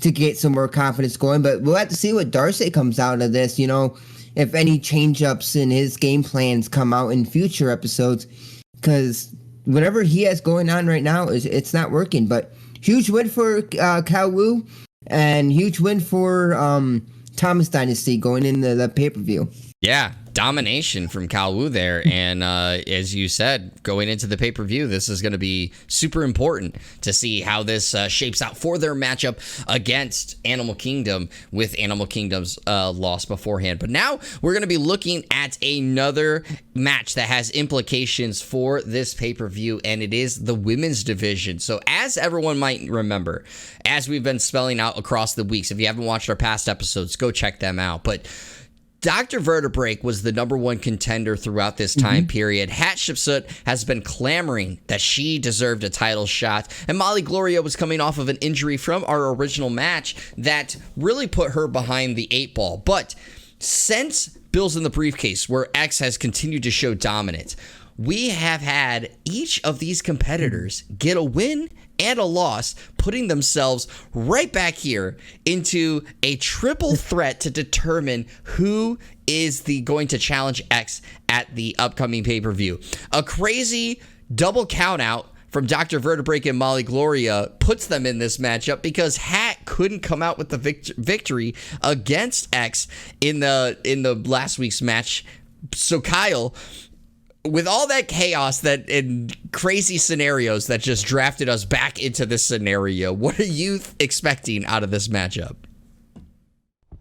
to get some more confidence going, but we'll have to see what Darsay comes out of this, if any change-ups in his game plans come out in future episodes, because whatever he has going on right now, it's not working. But huge win for Calwu, and huge win for Thomas Dynasty going into the pay-per-view. Yeah, domination from Calwu there. And as you said, going into the pay-per-view, this is going to be super important to see how this shapes out for their matchup against Animal Kingdom, with Animal Kingdom's loss beforehand. But now we're going to be looking at another match that has implications for this pay-per-view, and it is the women's division. So as everyone might remember, as we've been spelling out across the weeks, if you haven't watched our past episodes, go check them out. But Dr. Vertebreak was the #1 contender throughout this time period. Hatshepsut has been clamoring that she deserved a title shot, and Molly Gloria was coming off of an injury from our original match that really put her behind the 8 ball. But since Bills in the Briefcase, where X has continued to show dominance, we have had each of these competitors get a win and a loss, putting themselves right back here into a triple threat to determine who is going to challenge X at the upcoming pay-per-view. A crazy double count out from Dr. Vertebreak and Molly Gloria puts them in this matchup because Hat couldn't come out with the victory against X in the last week's match. So Kyle, with all that chaos that and crazy scenarios that just drafted us back into this scenario, what are you expecting out of this matchup?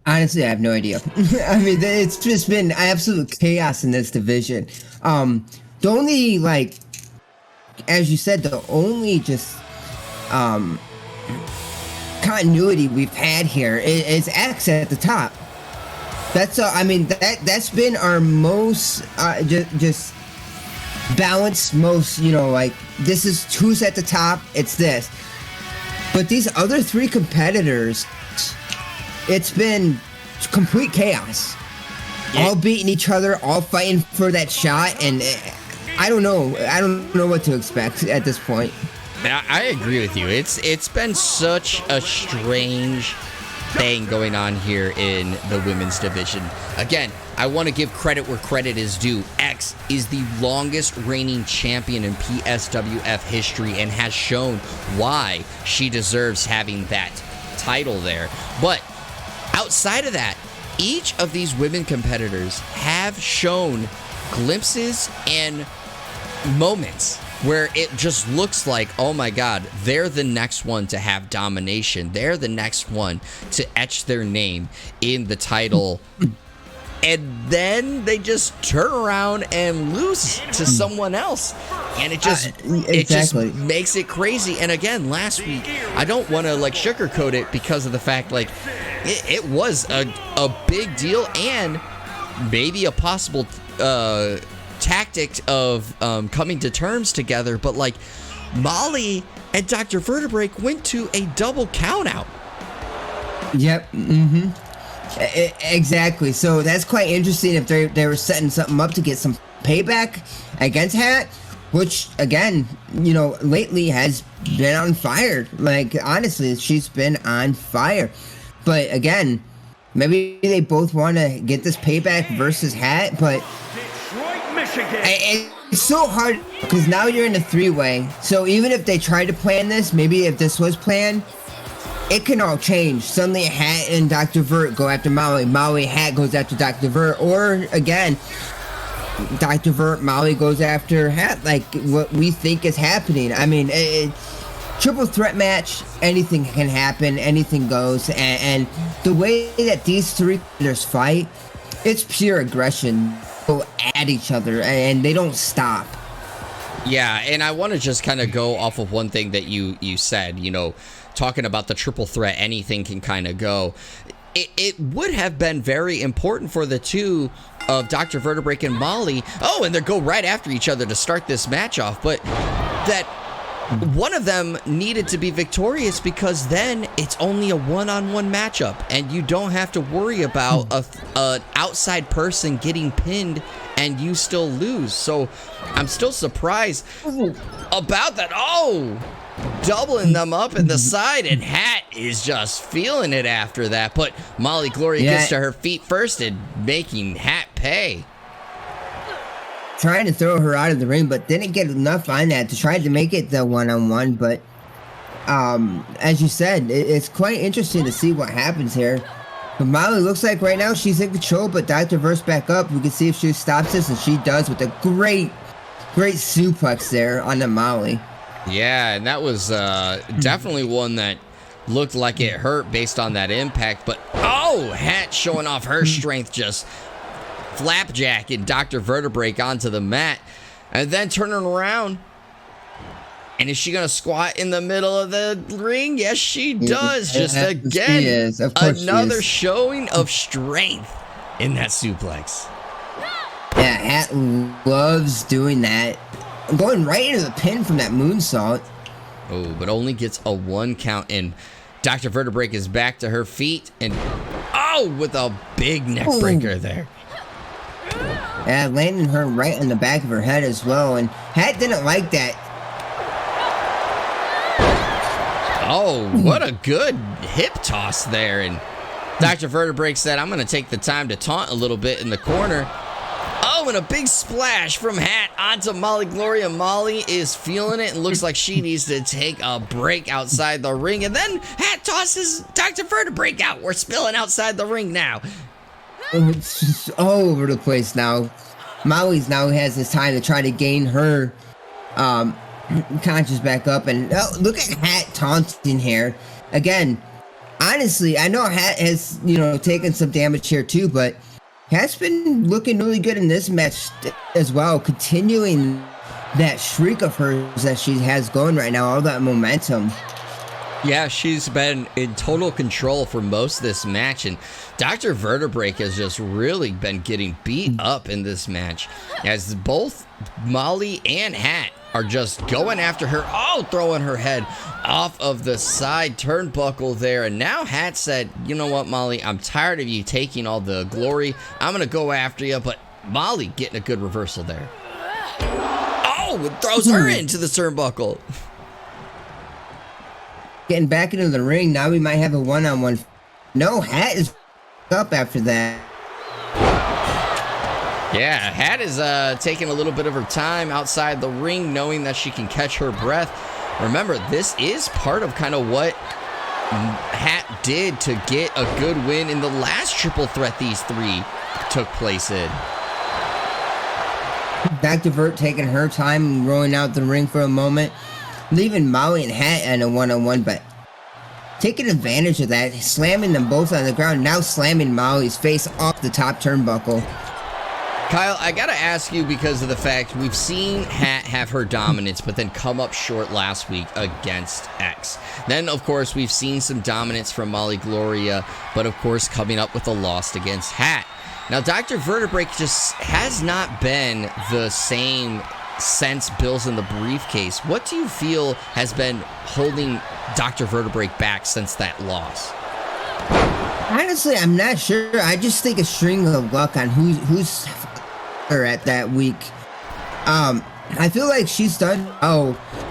Honestly, I have no idea. I mean, it's just been absolute chaos in this division. The only, like, as you said, the only just continuity we've had here is X at the top. That's I mean, that's been our most just balanced, most, you know, like, this is who's at the top, it's this. But these other three competitors, it's been complete chaos. Yeah. All beating each other, all fighting for that shot, and I don't know what to expect at this point. I agree with you. It's been such a strange thing going on here in the women's division. Again, I want to give credit where credit is due. X is the longest reigning champion in PSWF history and has shown why she deserves having that title there. But outside of that, each of these women competitors have shown glimpses and moments where it just looks like, oh my God, they're the next one to have domination. They're the next one to etch their name in the title. And then they just turn around and lose to someone else. And it just it just makes it crazy. And again, last week, I don't want to like sugarcoat it because of the fact like it was a big deal and maybe a possible tactic of coming to terms together, but like Molly and Dr. Vertebreak went to a double count out. Yep. Exactly. So that's quite interesting if they were setting something up to get some payback against Hat, which again, you know, lately has been on fire. Like, honestly, she's been on fire. But again, maybe they both want to get this payback versus Hat, but it's so hard because now you're in a three-way. So even if they tried to plan this, maybe if this was planned, it can all change. Suddenly Hat and Dr. Vert go after Molly. Molly, Hat goes after Dr. Vert. Or again, Dr. Vert, Molly goes after Hat, like what we think is happening. I mean, triple threat match, anything can happen, anything goes. And the way that these three players fight, it's pure aggression. Go at each other and they don't stop. Yeah, and I want to just kind of go off of one thing that you said, you know, talking about the triple threat, anything can kind of go. It would have been very important for the two of Dr. Vertebreak and Molly. Oh, and they go right after each other to start this match off, but that one of them needed to be victorious because then it's only a one-on-one matchup and you don't have to worry about an outside person getting pinned and you still lose. So I'm still surprised about that. Oh, doubling them up in the side, and Hat is just feeling it after that. But Molly Gloria gets to her feet first and making Hat pay. Trying to throw her out of the ring, but didn't get enough on that to try to make it the one-on-one. But as you said, it's quite interesting to see what happens here. But Molly looks like right now she's in control, but Dr. Verse back up. We can see if she stops this, and she does with a great suplex there on the Molly. Yeah, and that was definitely one that looked like it hurt based on that impact. But, oh, Hat showing off her strength, just flapjacking Dr. Vertebreak onto the mat. And then turning around. And is she going to squat in the middle of the ring? Yes, she does. Just again, another showing of strength in that suplex. Yeah, Hat loves doing that. Going right into the pin from that moonsault. Oh, but only gets a 1 count, and Dr. Vertebreak is back to her feet, and oh, with a big neck breaker there. Yeah, landing her right on the back of her head as well, and Hat didn't like that. Oh, what a good hip toss there, and Dr. Vertebreak said, I'm going to take the time to taunt a little bit in the corner. Oh, and a big splash from Hat onto Molly Gloria. Molly is feeling it and looks like she needs to take a break outside the ring. And then Hat tosses Dr. Vertebreak out. We're spilling outside the ring now. It's just all over the place now. Molly's now has this time to try to gain her conscious back up. And look at Hat taunting here. Again, honestly, I know Hat has, taken some damage here too, but Hat's been looking really good in this match as well, continuing that streak of hers that she has going right now, all that momentum. Yeah, she's been in total control for most of this match, and Dr. Vertebreak has just really been getting beat up in this match, as both Molly and Hat are just going after her. Oh, throwing her head off of the side turnbuckle there. And now Hat said, you know what, Molly, I'm tired of you taking all the glory. I'm going to go after you. But Molly getting a good reversal there. Oh, it throws her into the turnbuckle. Getting back into the ring. Now we might have a one-on-one. No, Hat is up after that. Yeah, Hat is taking a little bit of her time outside the ring, knowing that she can catch her breath. Remember, this is part of kind of what Hat did to get a good win in the last triple threat these three took place in. Dr. Vert taking her time and rolling out the ring for a moment, leaving Molly and Hat in a one-on-one, but taking advantage of that, slamming them both on the ground, now slamming Molly's face off the top turnbuckle. Kyle, I gotta ask you, because of the fact we've seen Hat have her dominance, but then come up short last week against X. Then, of course, we've seen some dominance from Molly Gloria, but of course, coming up with a loss against Hat. Now, Dr. Vertebreak just has not been the same since Bill's in the briefcase. What do you feel has been holding Dr. Vertebreak back since that loss? Honestly, I'm not sure. I just think a string of luck on who's her at that week. I feel like she's done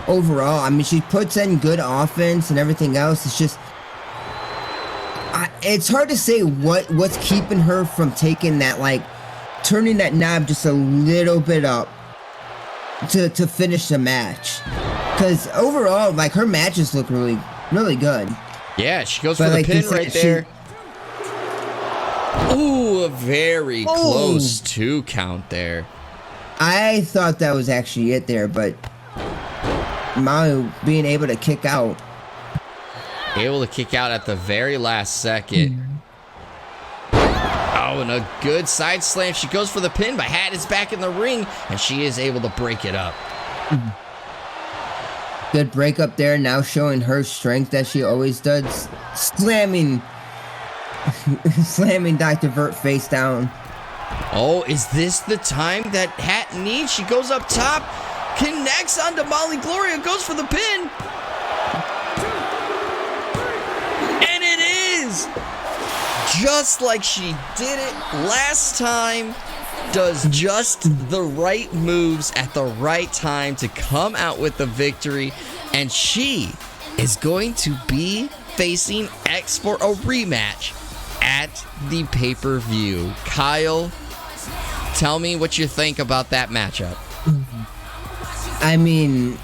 overall. I mean, she puts in good offense and everything else. It's just it's hard to say what's keeping her from taking that, like, turning that knob just a little bit up to finish the match. Because overall, like, her matches look really, really good. Yeah, she goes for the pin right there. Ooh, a very close 2 count there. I thought that was actually it there, but Molly being able to kick out. Able to kick out at the very last second. Oh, and a good side slam. She goes for the pin, but Hat is back in the ring, and she is able to break it up. Good break up there, now showing her strength that she always does. Slamming Dr. Vert face down. Oh, is this the time that Hat needs? She goes up top, connects onto Molly Gloria, goes for the pin. And it is! Just like she did it last time, does just the right moves at the right time to come out with the victory. And she is going to be facing X for a rematch at the pay-per-view. Kyle, tell me what you think about that matchup. I mean,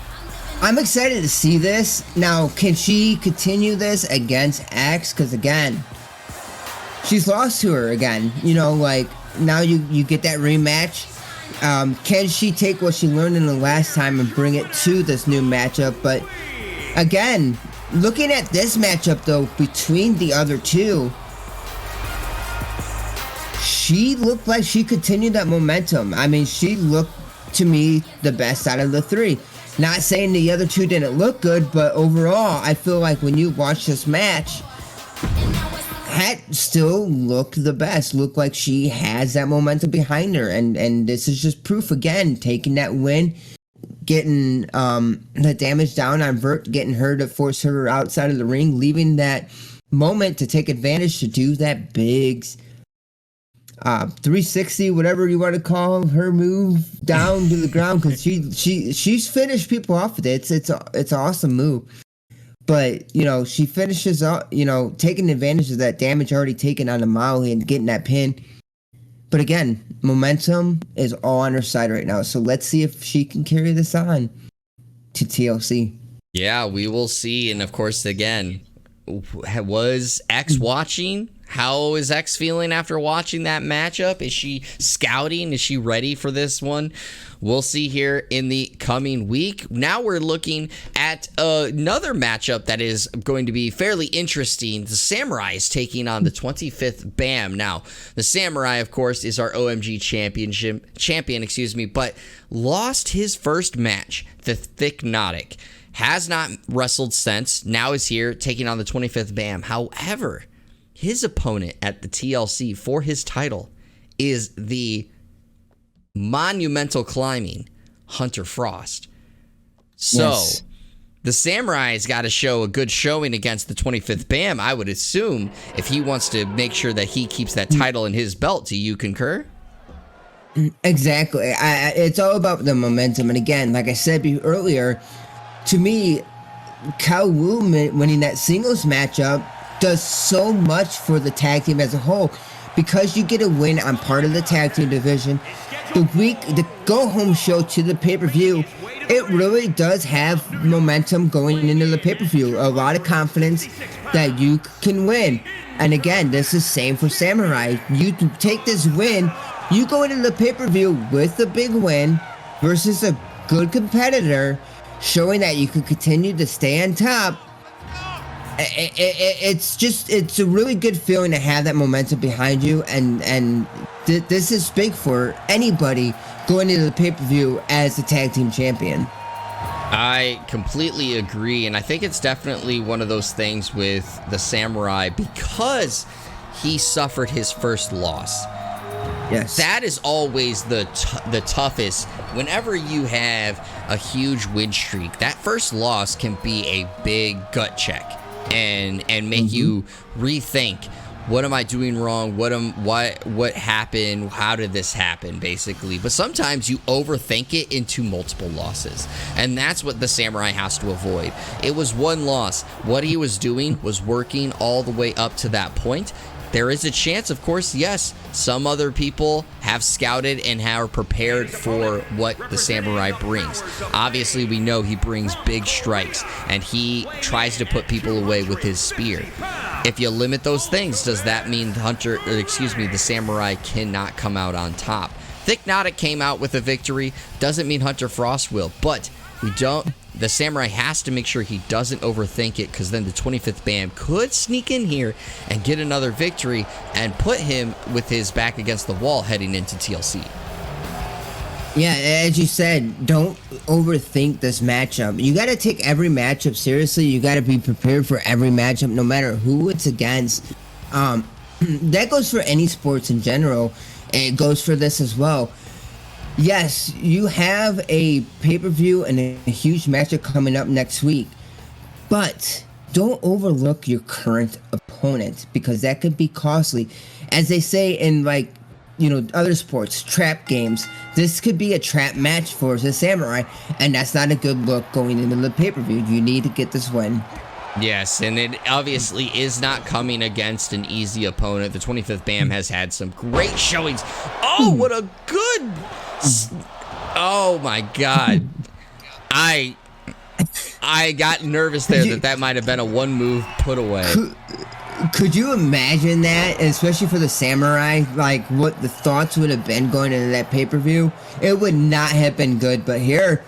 I'm excited to see this. Now, can she continue this against X? Because, again, she's lost to her again. Like, now you get that rematch. Can she take what she learned in the last time and bring it to this new matchup? But, again, looking at this matchup, though, between the other two, she looked like she continued that momentum. I mean, she looked, to me, the best out of the three. Not saying the other two didn't look good, but overall, I feel like when you watch this match, Hat still looked the best. Looked like she has that momentum behind her. And this is just proof, again, taking that win, getting the damage down on Vert, getting her to force her outside of the ring, leaving that moment to take advantage to do that big 360, whatever you want to call her move, down to the ground, because she's finished people off with it. It's an awesome move. But, she finishes up, taking advantage of that damage already taken on the Molly and getting that pin. But again, momentum is all on her side right now. So let's see if she can carry this on to TLC. Yeah, we will see. And of course, again, was X watching? How is X feeling after watching that matchup? Is she scouting? Is she ready for this one? We'll see here in the coming week. Now we're looking at another matchup that is going to be fairly interesting. The Samurai is taking on the 25th BAM. Now, the Samurai, of course, is our OMG champion, but lost his first match, the Thiccnotic. Has not wrestled since. Now is here taking on the 25th BAM. However, his opponent at the TLC for his title is the monumental climbing Hunter Frost. So Yes. the Samurai's got to show a good showing against the 25th BAM, I would assume, if he wants to make sure that he keeps that title in his belt. Do you concur? Exactly. It's all about the momentum. And again, like I said earlier, to me, Calwu winning that singles matchup does so much for the tag team as a whole, because you get a win on part of the tag team division. The go-home show to the pay-per-view, it really does have momentum going into the pay-per-view. A lot of confidence that you can win. And again, this is same for Samurai. You take this win, you go into the pay-per-view with a big win versus a good competitor, showing that you can continue to stay on top. It's a really good feeling to have that momentum behind you, and this is big for anybody going into the pay-per-view as the tag team champion. I completely agree, and I think it's definitely one of those things with the Samurai, because he suffered his first loss. Yes. That is always the toughest. Whenever you have a huge win streak, that first loss can be a big gut check and make you rethink, what am I doing wrong? What happened? How did this happen, basically? But sometimes you overthink it into multiple losses, and that's what the Samurai has to avoid. It was one loss. What he was doing was working all the way up to that point. There is a chance, of course, yes, some other people have scouted and are prepared for what the Samurai brings. Obviously, we know he brings big strikes, and he tries to put people away with his spear. If you limit those things, does that mean the Samurai cannot come out on top? Thiccnotic came out with a victory. Doesn't mean Hunter Frost will, but the Samurai has to make sure he doesn't overthink it, because then the 25th BAM could sneak in here and get another victory and put him with his back against the wall heading into TLC. Yeah, as you said, don't overthink this matchup. You got to take every matchup seriously. You got to be prepared for every matchup, no matter who it's against. That goes for any sports in general. It goes for this as well. Yes, you have a pay-per-view and a huge matchup coming up next week, but don't overlook your current opponent, because that could be costly. As they say in, other sports, trap games, this could be a trap match for the Samurai, and that's not a good look going into the pay-per-view. You need to get this win. Yes, and it obviously is not coming against an easy opponent. The 25th BAM has had some great showings. Oh, what a good... Oh my God. I got nervous there that might have been a one move put away. Could you imagine that, especially for the Samurai, what the thoughts would have been going into that pay-per-view? It would not have been good, but here,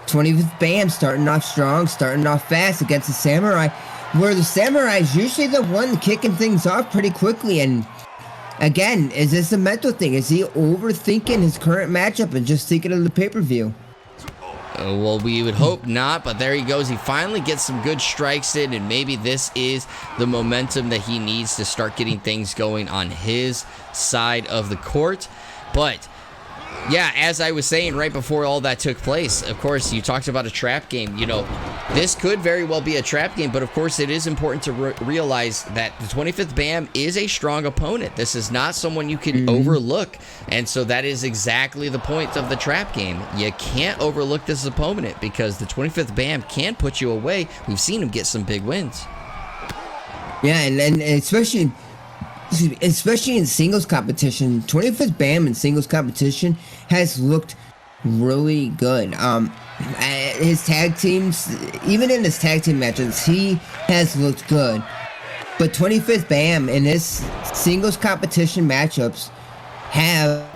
25th BAM starting off strong, starting off fast against the Samurai, where the Samurai is usually the one kicking things off pretty quickly. And again, is this a mental thing? Is he overthinking his current matchup and just thinking of the pay-per-view? Well, we would hope not, but there he goes. He finally gets some good strikes in, and maybe this is the momentum that he needs to start getting things going on his side of the court. But yeah, as I was saying right before all that took place, of course, you talked about a trap game. This could very well be a trap game, but of course, it is important to realize that the 25th BAM is a strong opponent. This is not someone you can overlook, and so that is exactly the point of the trap game. You can't overlook this opponent, because the 25th BAM can put you away. We've seen him get some big wins. Yeah, and especially especially in singles competition. 25th BAM in singles competition has looked really good. His tag teams, even in his tag team matches, he has looked good. But 25th BAM in his singles competition matchups have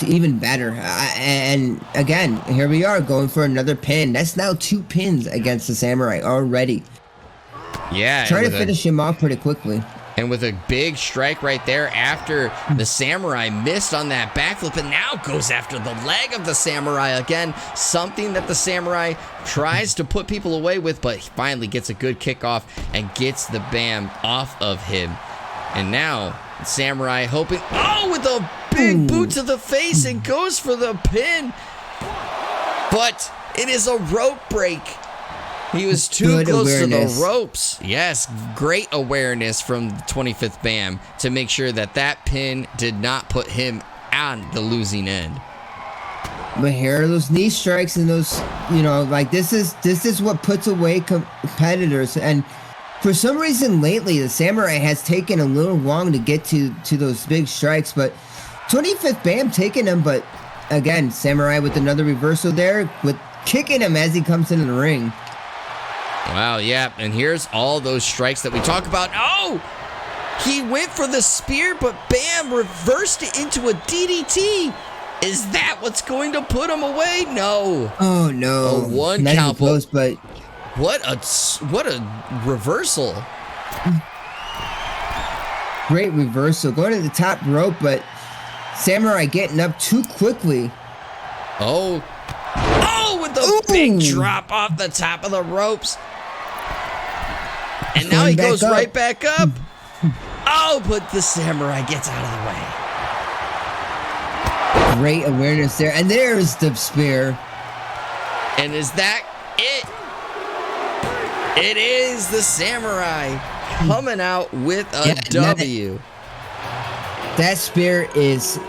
even better. And again, here we are going for another pin. That's now 2 pins against the Samurai already. Yeah. Trying to finish him off pretty quickly. And with a big strike right there after the Samurai missed on that backflip and now goes after the leg of the Samurai again. Something that the Samurai tries to put people away with, but he finally gets a good kickoff and gets the BAM off of him. And now Samurai hoping, with a big boot to the face and goes for the pin. But it is a rope break. He was too close to the ropes. Yes, great awareness from 25th BAM to make sure that that pin did not put him on the losing end. But here are those knee strikes and those, like this is what puts away competitors. And for some reason lately, the Samurai has taken a little long to get to those big strikes. But 25th BAM taking them, but again, Samurai with another reversal there, with kicking him as he comes into the ring. Wow, yeah, and here's all those strikes that we talk about. Oh! He went for the spear, but BAM reversed it into a DDT. Is that what's going to put him away? No. Oh, no. A 1 count. Close, but what a reversal. Great reversal. Going to the top rope, but Samurai getting up too quickly. Oh, with the big drop off the top of the ropes. And now he goes right back up. But the Samurai gets out of the way. Great awareness there. And there's the spear. And is that it? It is the Samurai coming out with a W. That spear is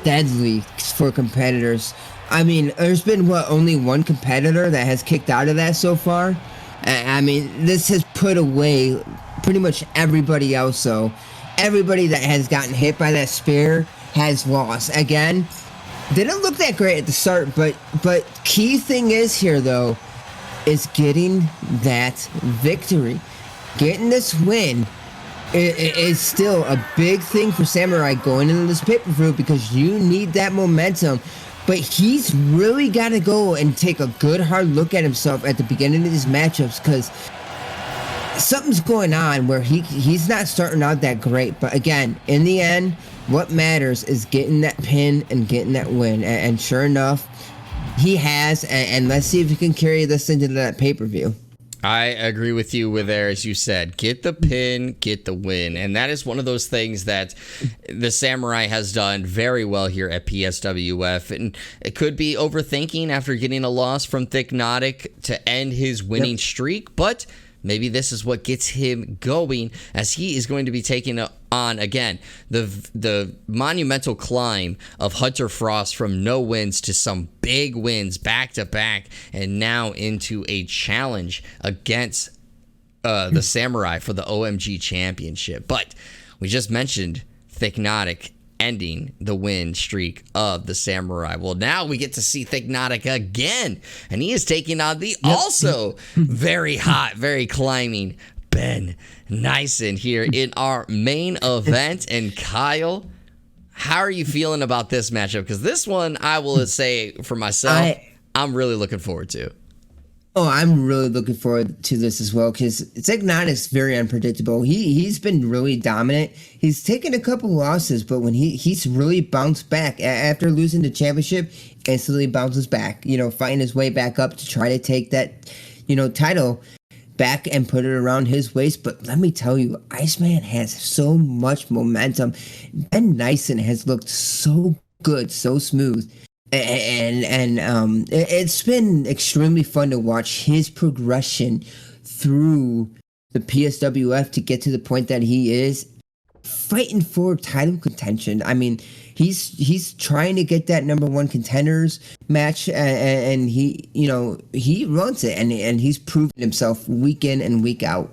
deadly for competitors. I mean, there's been, only one competitor that has kicked out of that so far? I mean, this has put away pretty much everybody else, so everybody that has gotten hit by that spear has lost. Again, didn't look that great at the start, but key thing is here, though, is getting that victory. Getting this win is still a big thing for Samurai going into this pay-per-view because you need that momentum. But he's really got to go and take a good hard look at himself at the beginning of these matchups because something's going on where he's not starting out that great. But again, in the end, what matters is getting that pin and getting that win. And sure enough, he has. And let's see if he can carry this into that pay-per-view. I agree with you with there, as you said, get the pin, get the win. And that is one of those things that the Samurai has done very well here at PSWF. And it could be overthinking after getting a loss from Thiccnotic to end his winning streak, but maybe this is what gets him going as he is going to be taking on, again, the monumental climb of Hunter Frost from no wins to some big wins back-to-back and now into a challenge against the Samurai for the OMG Championship. But we just mentioned Thiccnotic ending the win streak of the Samurai. Well, now we get to see Thiccnotic again, and he is taking on the also very hot, very climbing Ben Neisen here in our main event. And Kyle, how are you feeling about this matchup? Because this one, I will say for myself, I'm really looking forward to. Oh, I'm really looking forward to this as well because Thiccnotic's very unpredictable. He's been really dominant. He's taken a couple losses, but when he's really bounced back after losing the championship, instantly bounces back. Fighting his way back up to try to take that, title back and put it around his waist. But let me tell you, Iceman has so much momentum. Ben Neisen has looked so good, so smooth. And it's been extremely fun to watch his progression through the PSWF to get to the point that he is fighting for title contention. I mean, he's trying to get that number one contenders match, and he runs it, and he's proven himself week in and week out.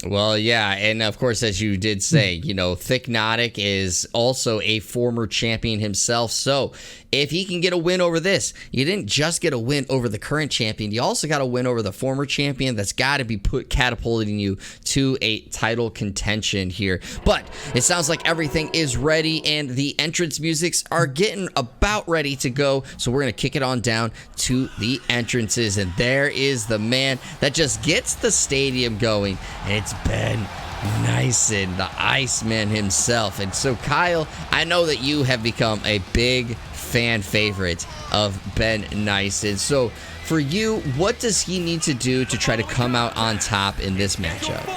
Well, yeah, and of course, as you did say, you know, Thiccnotic is also a former champion himself, so if he can get a win over this, you didn't just get a win over the current champion, you also got a win over the former champion. That's got to be catapulting you to a title contention here. But it sounds like everything is ready, and the entrance musics are getting about ready to go, so we're going to kick it on down to the entrances, and there is the man that just gets the stadium going, and it's Ben Neisen, the Iceman himself. And so, Kyle, I know that you have become a big fan favorite of Ben Neisen. So, for you, what does he need to do to try to come out on top in this matchup?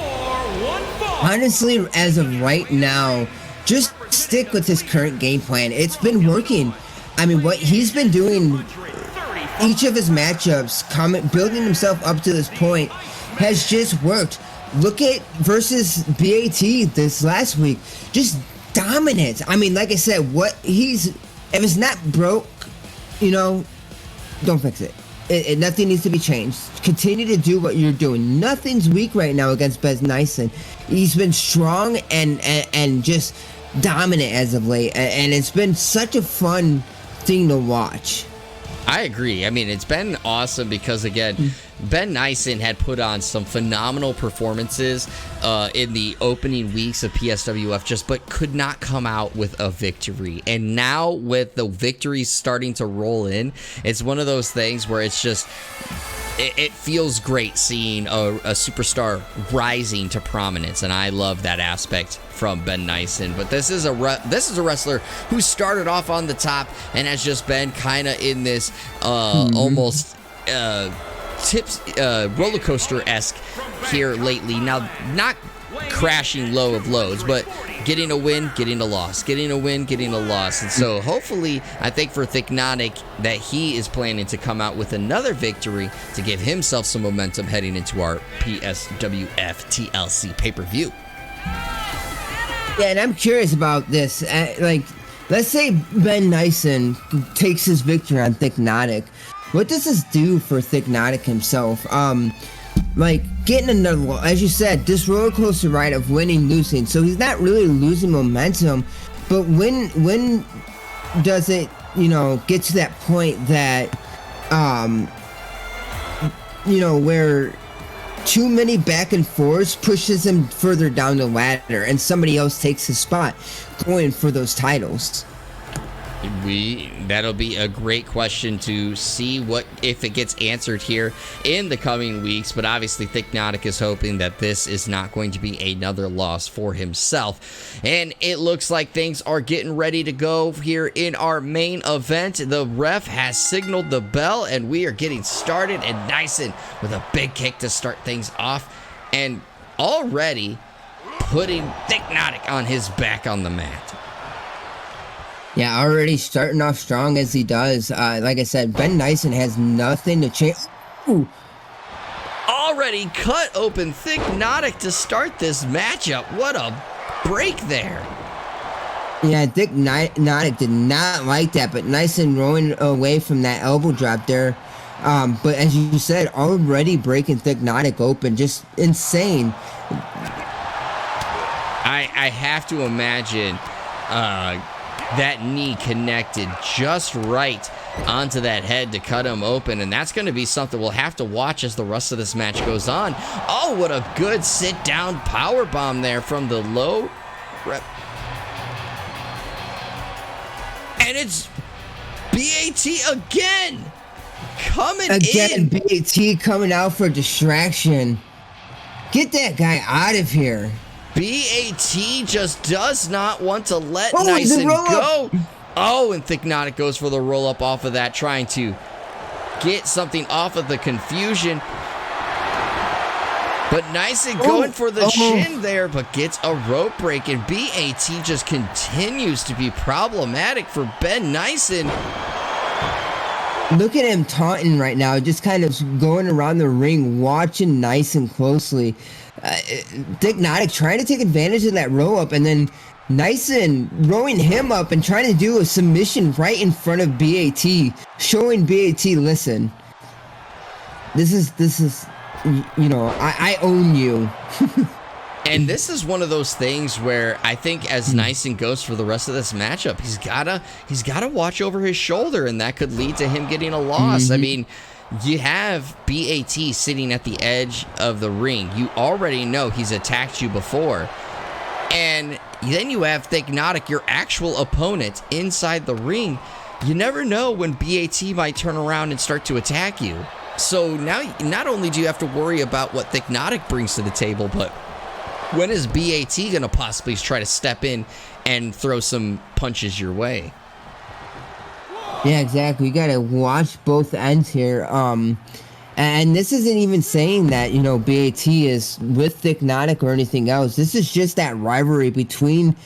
Honestly, as of right now, just stick with his current game plan. It's been working. I mean, what he's been doing, each of his matchups, building himself up to this point, has just worked. Look at versus BAT this last week. Just dominant. I mean, like I said, if it's not broke, you know, don't fix it. Nothing needs to be changed. Continue to do what you're doing. Nothing's weak right now against Ben Neisen. He's been strong and just dominant as of late. And it's been such a fun thing to watch. I agree. I mean, it's been awesome because, again, Ben Neisen had put on some phenomenal performances in the opening weeks of PSWF, but could not come out with a victory. And now with the victories starting to roll in, it's one of those things where it's just... It feels great seeing a superstar rising to prominence, and I love that aspect from Ben Neisen. But this is a wrestler who started off on the top and has just been kind of in this almost roller coaster-esque here lately. Now, not crashing low of lows, but getting a win, getting a loss, getting a win, getting a loss. And so hopefully, I think for Thiccnotic that he is planning to come out with another victory to give himself some momentum heading into our PSWF TLC pay-per-view. Yeah, and I'm curious about this. Like, let's say Ben Neisen takes his victory on Thiccnotic. What does this do for Thiccnotic himself? Like, getting another, as you said, this roller coaster ride of winning, losing. So he's not really losing momentum, but when does it, you know, get to that point that, you know, where too many back and forths pushes him further down the ladder and somebody else takes his spot going for those titles? That'll be a great question to see if it gets answered here in the coming weeks, but obviously Thiccnotic is hoping that this is not going to be another loss for himself. And it looks like things are getting ready to go here in our main event. The ref has signaled the bell and we are getting started, and Neisen with a big kick to start things off and already putting Thiccnotic on his back on the mat. Yeah, already starting off strong as he does. Like I said, Ben Neisen has nothing to change. Ooh. Already cut open Thiccnotic to start this matchup. What a break there. Yeah, Thiccnotic did not like that, but Neisen rolling away from that elbow drop there. But as you said, already breaking Thiccnotic open. Just insane. I have to imagine... that knee connected just right onto that head to cut him open, and that's going to be something we'll have to watch as the rest of this match goes on. Oh, what a good sit-down powerbomb there from the low rep. And it's BAT again coming in. BAT coming out for distraction. Get that guy out of here. BAT just does not want to let Neisen go. Oh, and Thiccnotic goes for the roll-up off of that, trying to get something off of the confusion. But Neisen going for the shin there, but gets a rope break, and BAT just continues to be problematic for Ben Neisen. Look at him taunting right now, just kind of going around the ring, watching Neisen closely. Thiccnotic trying to take advantage of that roll up, and then Neisen rowing him up and trying to do a submission right in front of BAT, showing BAT, listen, this is, you know, I own you. And this is one of those things where I think as Neisen goes for the rest of this matchup, he's gotta watch over his shoulder, and that could lead to him getting a loss. I mean, you have BAT sitting at the edge of the ring. You already know he's attacked you before. And then you have Thiccnotic, your actual opponent, inside the ring. You never know when BAT might turn around and start to attack you. So now not only do you have to worry about what Thiccnotic brings to the table, but when is BAT going to possibly try to step in and throw some punches your way? Yeah, exactly. You got to watch both ends here. And this isn't even saying that, you know, BAT is with Thiccnotic or anything else. This is just that rivalry between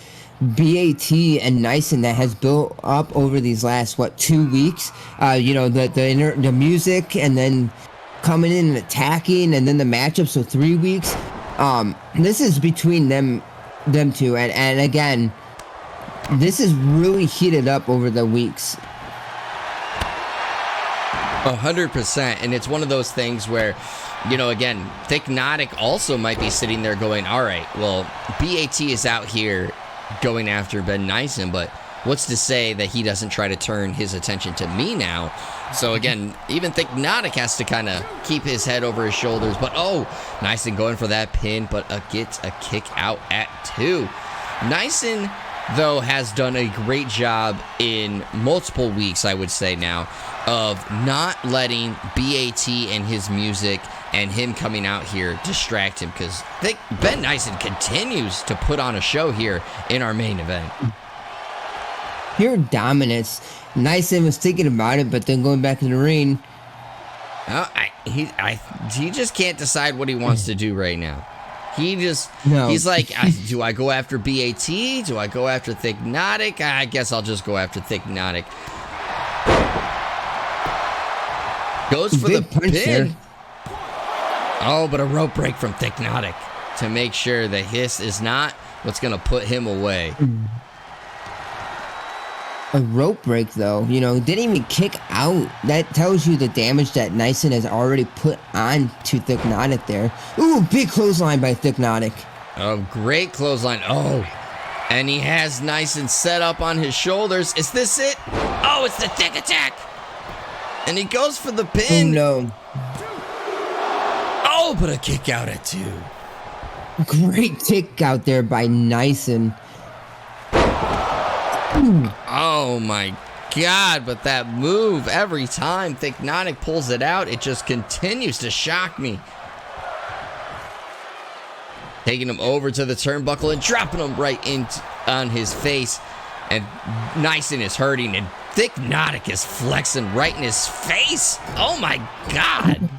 BAT and Neisen that has built up over these last, 2 weeks? You know, the music, and then coming in and attacking, and then the matchup, so 3 weeks. This is between them two. And again, this is really heated up over the weeks. 100%, and it's one of those things where, you know, again, Thiccnotic also might be sitting there going, all right, well, BAT is out here going after Ben Neisen, but what's to say that he doesn't try to turn his attention to me now? So again, even Thiccnotic has to kind of keep his head over his shoulders, but Neisen going for that pin, but gets a kick out at 2. Neisen, though, has done a great job in multiple weeks, I would say now, of not letting BAT and his music and him coming out here distract him, because Ben Neisen continues to put on a show here in our main event. Pure dominance. Neisen was thinking about it, but then going back in the ring. He just can't decide what he wants to do right now. No. He's like, do I go after BAT? Do I go after Thiccnotic? I guess I'll just go after Thiccnotic. Goes for the pin. There. Oh, but a rope break from Thiccnotic to make sure that his is not what's going to put him away. A rope break, though, you know, didn't even kick out. That tells you the damage that Neisen has already put on to Thiccnotic there. Ooh, big clothesline by Thiccnotic. Oh, great clothesline. Oh, and he has Neisen set up on his shoulders. Is this it? Oh, it's the Thick Attack. And he goes for the pin. Oh, no. Oh, but a kick out at 2. Great kick out there by Neisen. Oh my God, but that move, every time Thiccnotic pulls it out, it just continues to shock me. Taking him over to the turnbuckle and dropping him right on his face. And Neisen is hurting, and Thiccnotic is flexing right in his face. Oh my God.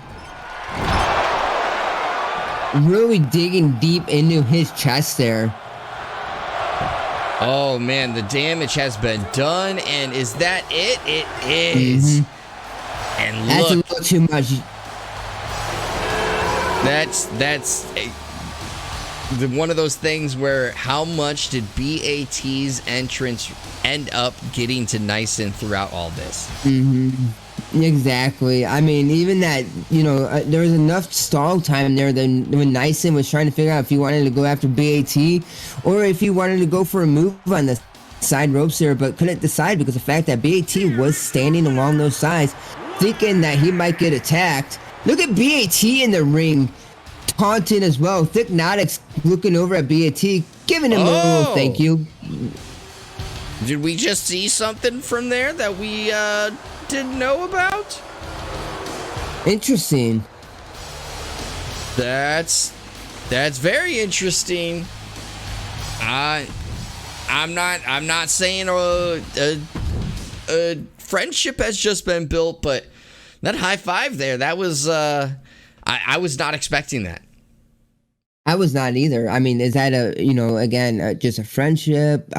Really digging deep into his chest there. Oh man, the damage has been done, and is that it? It is. And That's look, a little too much. that's one of those things where how much did BAT's entrance end up getting to Neisen throughout all this? Exactly. I mean, even that, you know, there was enough stall time there when Neisen was trying to figure out if he wanted to go after BAT or if he wanted to go for a move on the side ropes there, but couldn't decide because of the fact that BAT was standing along those sides, thinking that he might get attacked. Look at BAT in the ring, taunting as well. Thiccnotic's looking over at BAT, giving him a little thank you. Did we just see something from there that we didn't know about? Interesting. That's very interesting. I'm not saying a friendship has just been built, but that high five there, that was I was not expecting that. I was not either. I mean, is that just a friendship?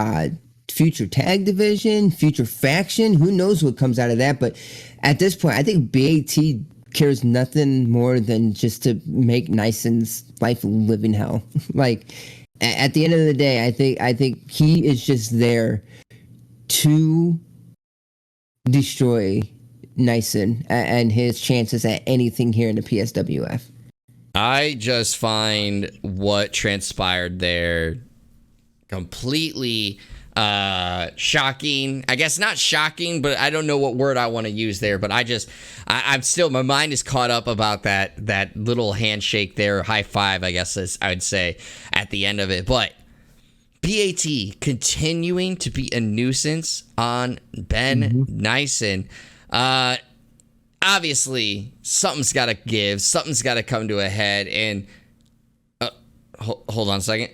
Future tag division, future faction, who knows what comes out of that, but at this point I think BAT cares nothing more than just to make Neisen's life a living hell. Like at the end of the day, I think he is just there to destroy Neisen and his chances at anything here in the PSWF. I just find what transpired there completely shocking. I guess not shocking, but I don't know what word I want to use there. But I'm still, my mind is caught up about that little handshake there, high five, I guess I would say, at the end of it. But BAT continuing to be a nuisance on Ben Neisen. Obviously, something's got to give. Something's got to come to a head. And hold on a second.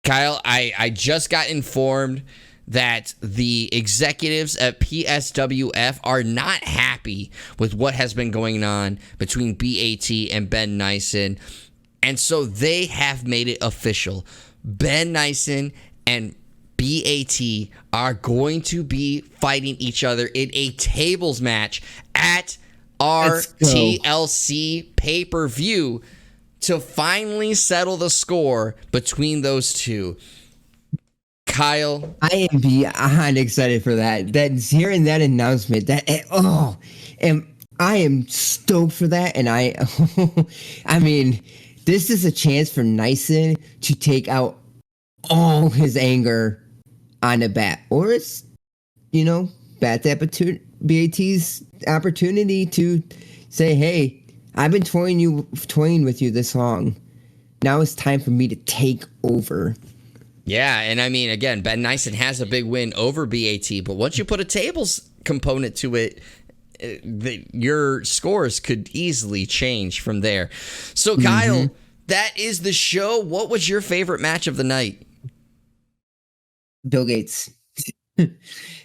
Kyle, I just got informed that the executives at PSWF are not happy with what has been going on between BAT and Ben Neisen. And so they have made it official. Ben Neisen and BAT are going to be fighting each other in a tables match at our TLC pay-per-view to finally settle the score between those two. Kyle, I am beyond excited for that. That's hearing that announcement. And I am stoked for that. And I mean, this is a chance for Neisen to take out all his anger on the bat, or it's BAT's opportunity to say, hey, I've been toying with you this long. Now it's time for me to take over. Yeah, and I mean, again, Ben Neisen has a big win over BAT, but once you put a tables component to it, your scores could easily change from there. So, Kyle, that is the show. What was your favorite match of the night? Bill Gates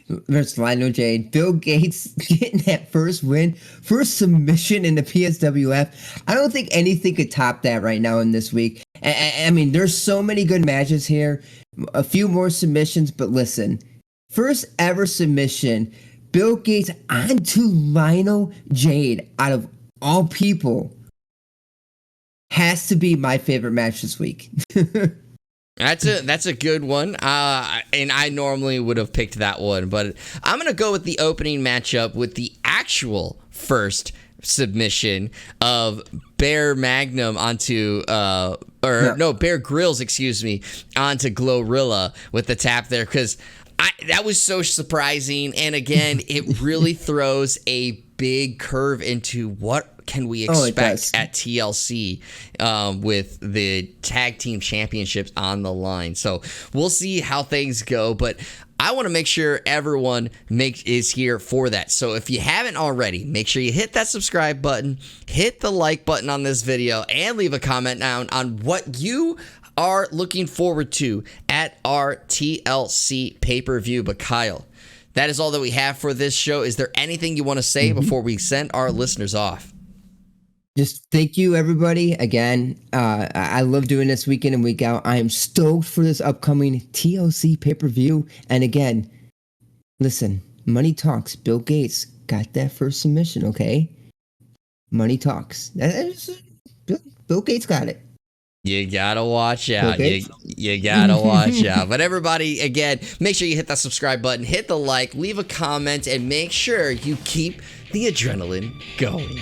versus Lionel Jeid. Bill Gates getting that first win, first submission in the PSWF. I don't think anything could top that right now in this week. I mean, there's so many good matches here, a few more submissions, but listen, first ever submission, Bill Gates onto Lionel Jeid, out of all people, has to be my favorite match this week. That's a good one, and I normally would have picked that one, but I'm going to go with the opening matchup with the actual first submission of Bear Magnum onto, Bear Grylls, excuse me, onto Glorilla with the tap there, because that was so surprising, and again, it really throws a big curve into what can we expect at TLC with the tag team championships on the line. So we'll see how things go, but I want to make sure everyone is here for that. So if you haven't already, make sure you hit that subscribe button, hit the like button on this video, and leave a comment down on what you are looking forward to at our TLC pay-per-view. But Kyle, that is all that we have for this show. Is there anything you want to say before we send our listeners off? Just thank you, everybody. Again, I love doing this week in and week out. I am stoked for this upcoming TLC pay-per-view. And again, listen, money talks. Bill Gates got that first submission, okay? Money talks. Bill Gates got it. You gotta watch out. You gotta watch out. But everybody, again, make sure you hit that subscribe button, hit the like, leave a comment, and make sure you keep the adrenaline going.